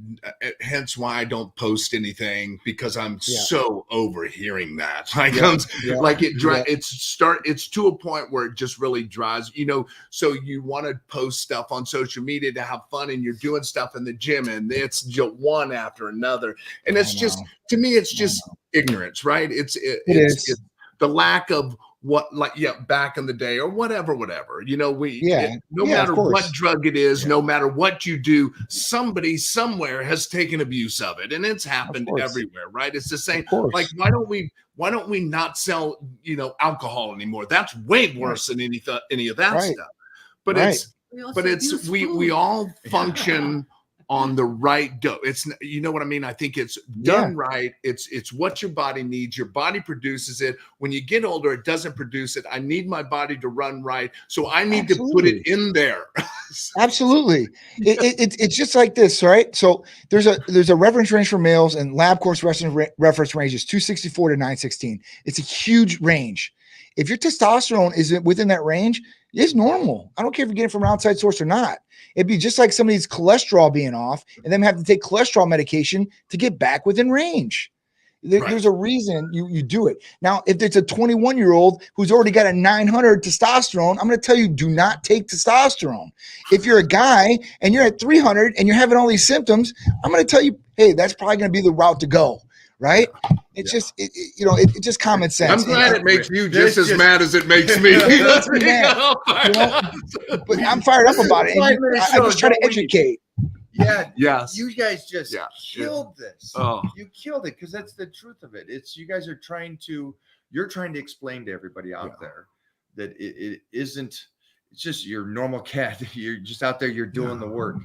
Hence why I don't post anything, because I'm so overhearing that. Like, it's to a point where it just really drives, you know, so you want to post stuff on social media to have fun, and you're doing stuff in the gym, and it's just one after another. And it's just, to me, it's just ignorance, right? It's the lack of what, like, back in the day, or whatever, you know, no matter what drug it is, no matter what you do, somebody somewhere has taken abuse of it, and it's happened everywhere, right? It's the same. Like, why don't we not sell, you know, alcohol anymore? That's way worse than any of that stuff. But we all function on the right dose. It's, you know what I mean? I think it's done right. It's what your body needs. Your body produces it. When you get older, it doesn't produce it. I need my body to run right, so I need to put it in there. Absolutely. It's just like this, right? So there's a reference range for males, and LabCorp's reference range is 264 to 916. It's a huge range. If your testosterone isn't within that range, it's normal. I don't care if you get it from an outside source or not. It'd be just like somebody's cholesterol being off and them having to take cholesterol medication to get back within range. There's a reason you do it. Now, if it's a 21-year-old who's already got a 900 testosterone, I'm going to tell you, do not take testosterone. If you're a guy and you're at 300 and you're having all these symptoms, I'm going to tell you, hey, that's probably going to be the route to go. Right? It's just, it's just common sense. I'm glad it makes you just as mad as it makes me. But I'm fired up about it. I just try to educate. Yeah. Yes. You guys just killed this. Oh. You killed it, because that's the truth of it. It's, you guys are you're trying to explain to everybody out there that it isn't, it's just your normal cat. You're just out there, you're doing the work,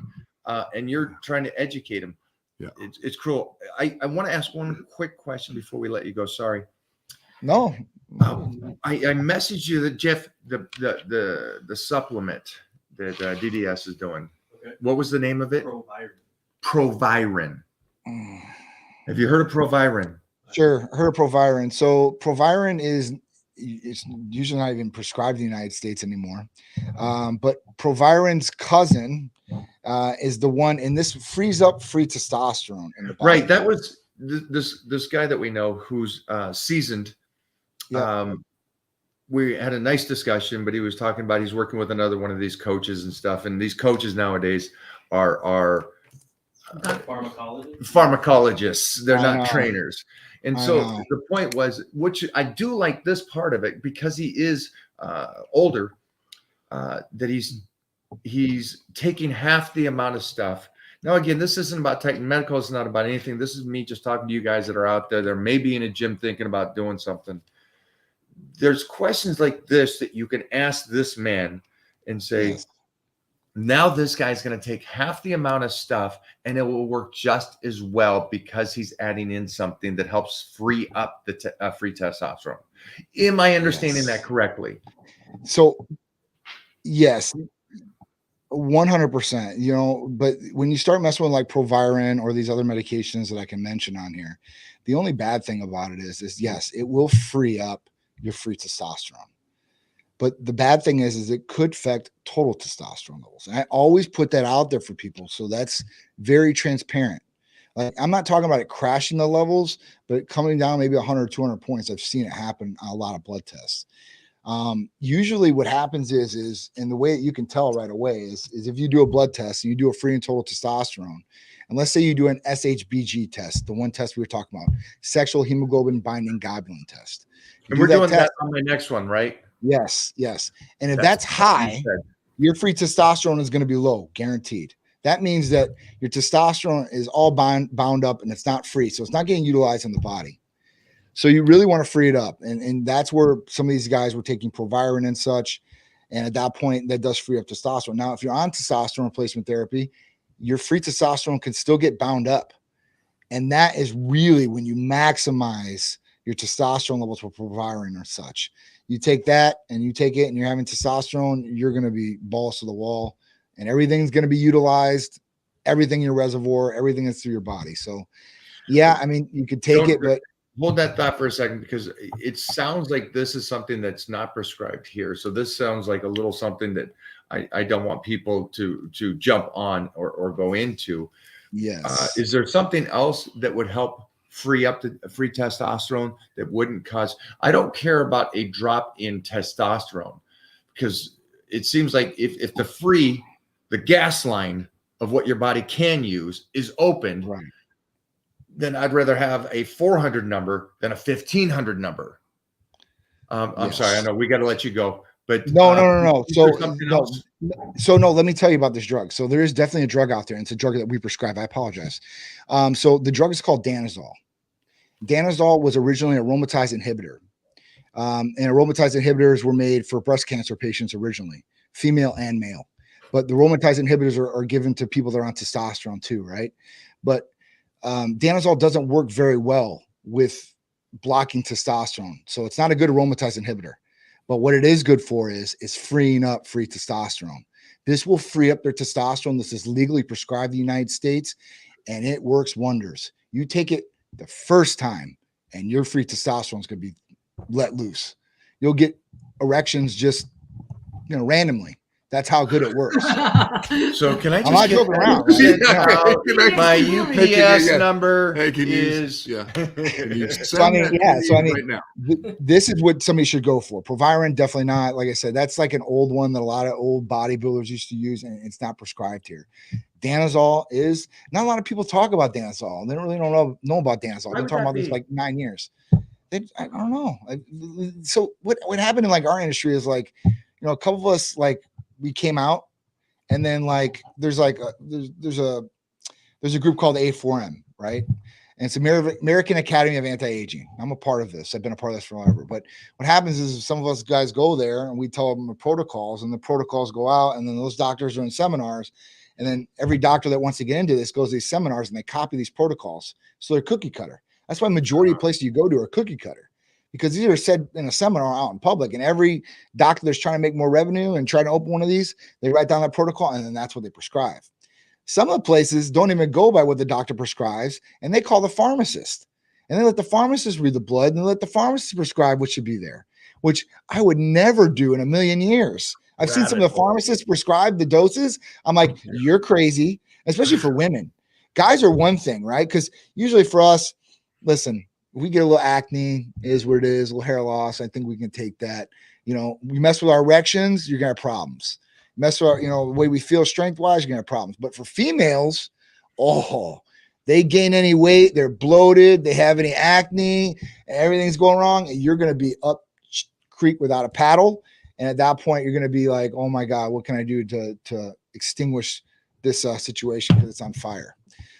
and you're trying to educate them. Yeah. It's cruel. I want to ask one quick question before we let you go. Sorry. No. I messaged you that Jeff, the supplement that DDS is doing. Okay. What was the name of it? Proviron. Have you heard of Proviron? Sure, heard of Proviron. So Proviron it's usually not even prescribed in the United States anymore. But Proviron's cousin is the one, and this frees up free testosterone in the body. Right. That was this guy that we know who's seasoned. we had a nice discussion, but he was talking about he's working with another one of these coaches and stuff. And these coaches nowadays are pharmacologists. They're not trainers. And so the point was, which I do like this part of it because he is older, that he's taking half the amount of stuff. Now, again, this isn't about Titan Medical. It's not about anything. This is me just talking to you guys that are out there. They're maybe in a gym thinking about doing something. There's questions like this that you can ask this man and say, now this guy's going to take half the amount of stuff and it will work just as well because he's adding in something that helps free up the free testosterone. Am I understanding that correctly? So, yes, 100%, you know, but when you start messing with like Proviron or these other medications that I can mention on here, the only bad thing about it is yes, it will free up your free testosterone. But the bad thing is it could affect total testosterone levels. And I always put that out there for people. So that's very transparent. Like, I'm not talking about it crashing the levels, but coming down maybe 100 or 200 points. I've seen it happen on a lot of blood tests. Usually what happens is, and the way you can tell right away is if you do a blood test and you do a free and total testosterone, and let's say you do an SHBG test, the one test we were talking about, sexual hemoglobin binding globulin test. And we're doing that on my next one, right? Yes. And if that's high, your free testosterone is going to be low, guaranteed. That means that your testosterone is all bound up and it's not free. So it's not getting utilized in the body. So you really want to free it up. And that's where some of these guys were taking Proviron and such. And at that point, that does free up testosterone. Now, if you're on testosterone replacement therapy, your free testosterone can still get bound up. And that is really when you maximize your testosterone levels with Proviron or such. You take that and you take it and you're having testosterone, you're going to be balls to the wall and everything's going to be utilized, everything in your reservoir, everything that's through your body. So, yeah, I mean, you could take it, but hold that thought for a second, because it sounds like this is something that's not prescribed here. So this sounds like a little something that I don't want people to jump on or go into. Yes. Is there something else that would help free up the free testosterone that wouldn't cause? I don't care about a drop in testosterone, because it seems like if the gas line of what your body can use is opened, right, then I'd rather have a 400 number than a 1500 number. I'm sorry, I know we got to let you go, but no. So let me tell you about this drug. So there is definitely a drug out there, and it's a drug that we prescribe. I apologize. So the drug is called Danazol. Danazol was originally an aromatase inhibitor. And aromatase inhibitors were made for breast cancer patients originally, female and male. But the aromatase inhibitors are given to people that are on testosterone too, right? But Danazol doesn't work very well with blocking testosterone. So it's not a good aromatase inhibitor. But what it is good for is freeing up free testosterone. This will free up their testosterone. This is legally prescribed in the United States, and it works wonders. You take it the first time, and your free testosterone is going to be let loose. You'll get erections just, randomly. That's how good it works. So can I I'm not just joking around. my UPS number is right now. This is what somebody should go for. Proviron, definitely not. Like I said, that's like an old one that a lot of old bodybuilders used to use, and it's not prescribed here. Danazol is not a lot of people talk about Danazol. They don't really know about Danazol. I've been talking about this like 9 years. I don't know. So what happened in like our industry is like, a couple of us, like, we came out, and then like there's a group called A4M, right? And it's American Academy of Anti-Aging. I'm a part of this. I've been a part of this forever. But what happens is some of us guys go there and we tell them the protocols, and the protocols go out, and then those doctors are in seminars, and then every doctor that wants to get into this goes to these seminars and they copy these protocols. So they're cookie cutter. That's why majority of places you go to are cookie cutter, because these are said in a seminar out in public, and every doctor that's trying to make more revenue and trying to open one of these, they write down that protocol, and then that's what they prescribe. Some of the places don't even go by what the doctor prescribes, and they call the pharmacist, and they let the pharmacist read the blood, and they let the pharmacist prescribe what should be there, which I would never do in a million years. I've seen some of the pharmacists prescribe the doses. I'm like, you're crazy, especially for women. Guys are one thing, right? Because usually for us, listen, we get a little acne, is what it is, a little hair loss. I think we can take that. You know, we mess with our erections, you're gonna have problems. Mess with our, you know, the way we feel strength wise, you're gonna have problems. But for females, they gain any weight, they're bloated, they have any acne, and everything's going wrong, and you're gonna be up creek without a paddle. And at that point, you're gonna be like, oh my God, what can I do to extinguish this situation because it's on fire?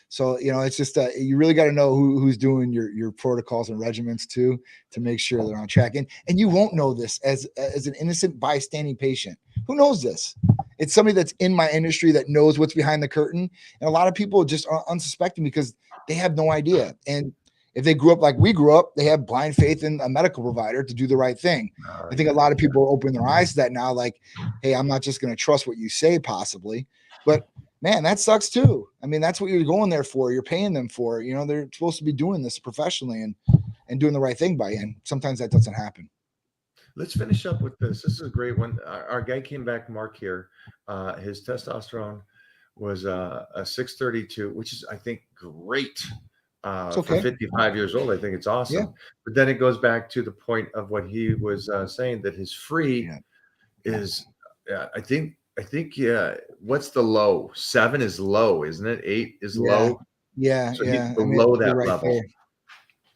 So, you know, it's just you really got to know who's doing your protocols and regimens too, to make sure they're on track. And you won't know this as an innocent bystanding patient. Who knows this? It's somebody that's in my industry that knows what's behind the curtain. And a lot of people just are unsuspecting because they have no idea. And if they grew up like we grew up, they have blind faith in a medical provider to do the right thing. I think a lot of people are opening their eyes to that now, like, hey, I'm not just going to trust what you say possibly, but man, that sucks too. I mean, that's what you're going there for. You're paying them for, you know, they're supposed to be doing this professionally and doing the right thing by you. And sometimes that doesn't happen. Let's finish up with this. This is a great one. Our guy came back, Mark here. His testosterone was a 632, which is, I think, great for 55 years old. I think it's awesome. Yeah. But then it goes back to the point of what he was saying, that his free is, I think, what's the low? 7 is low, isn't it? 8 is low. Yeah. So he's below that level. There.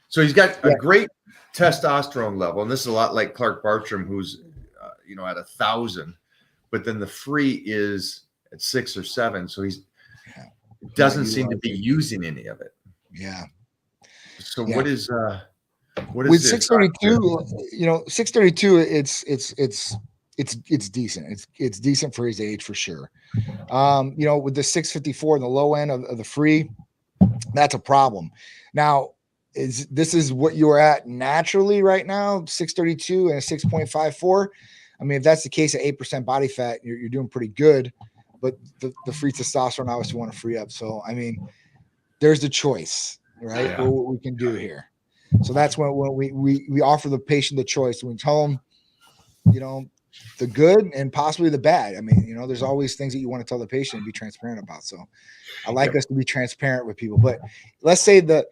So he's got a great testosterone level. And this is a lot like Clark Bartram, who's, you know, at 1,000, but then the free is at 6 or 7. So he's doesn't seem to be using any of it. Yeah. So what is with this? 632, you know, 632, it's decent. It's decent for his age for sure. You know, with the 654 and the low end of the free, that's a problem. Now, this is what you're at naturally right now, 632 and a 6.54. I mean, if that's the case at 8% body fat, you're doing pretty good. But the free testosterone obviously want to free up. So I mean, there's the choice, right? Yeah. What we can do here. So that's when we offer the patient the choice. We tell them, you know, the good and possibly the bad. I mean, you know, there's always things that you want to tell the patient and be transparent about. So I like us to be transparent with people. But let's say the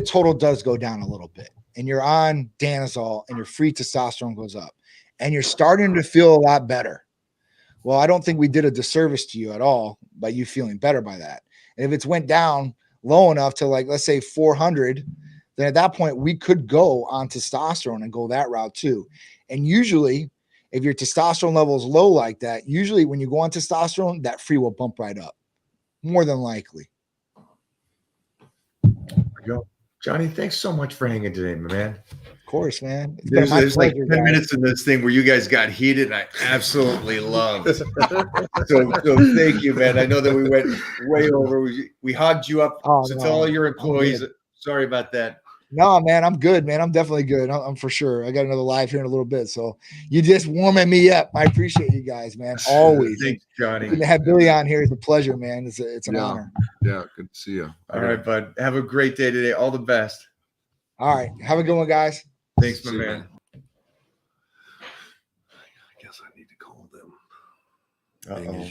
total does go down a little bit and you're on Danazol and your free testosterone goes up and you're starting to feel a lot better. Well, I don't think we did a disservice to you at all by you feeling better by that. And if it's went down low enough to, like, let's say 400, then at that point we could go on testosterone and go that route too. And usually if your testosterone level is low like that, usually when you go on testosterone, that free will bump right up, more than likely. There we go. Johnny, thanks so much for hanging today, my man. Of course, man. There's like 10 minutes in this thing where you guys got heated, and I absolutely loved. So thank you, man. I know that we went way over. We hogged you up. To all your employees, sorry about that. No, man, I'm good, man. I'm definitely good. I'm for sure. I got another live here in a little bit. So you just warming me up. I appreciate you guys, man. Always. Thanks, Johnny. To have Billy on here is a pleasure, man. It's an honor. Yeah, good to see you. All right, bud. Have a great day today. All the best. All right. Have a good one, guys. Thanks, my man. I guess I need to call them. Uh-oh.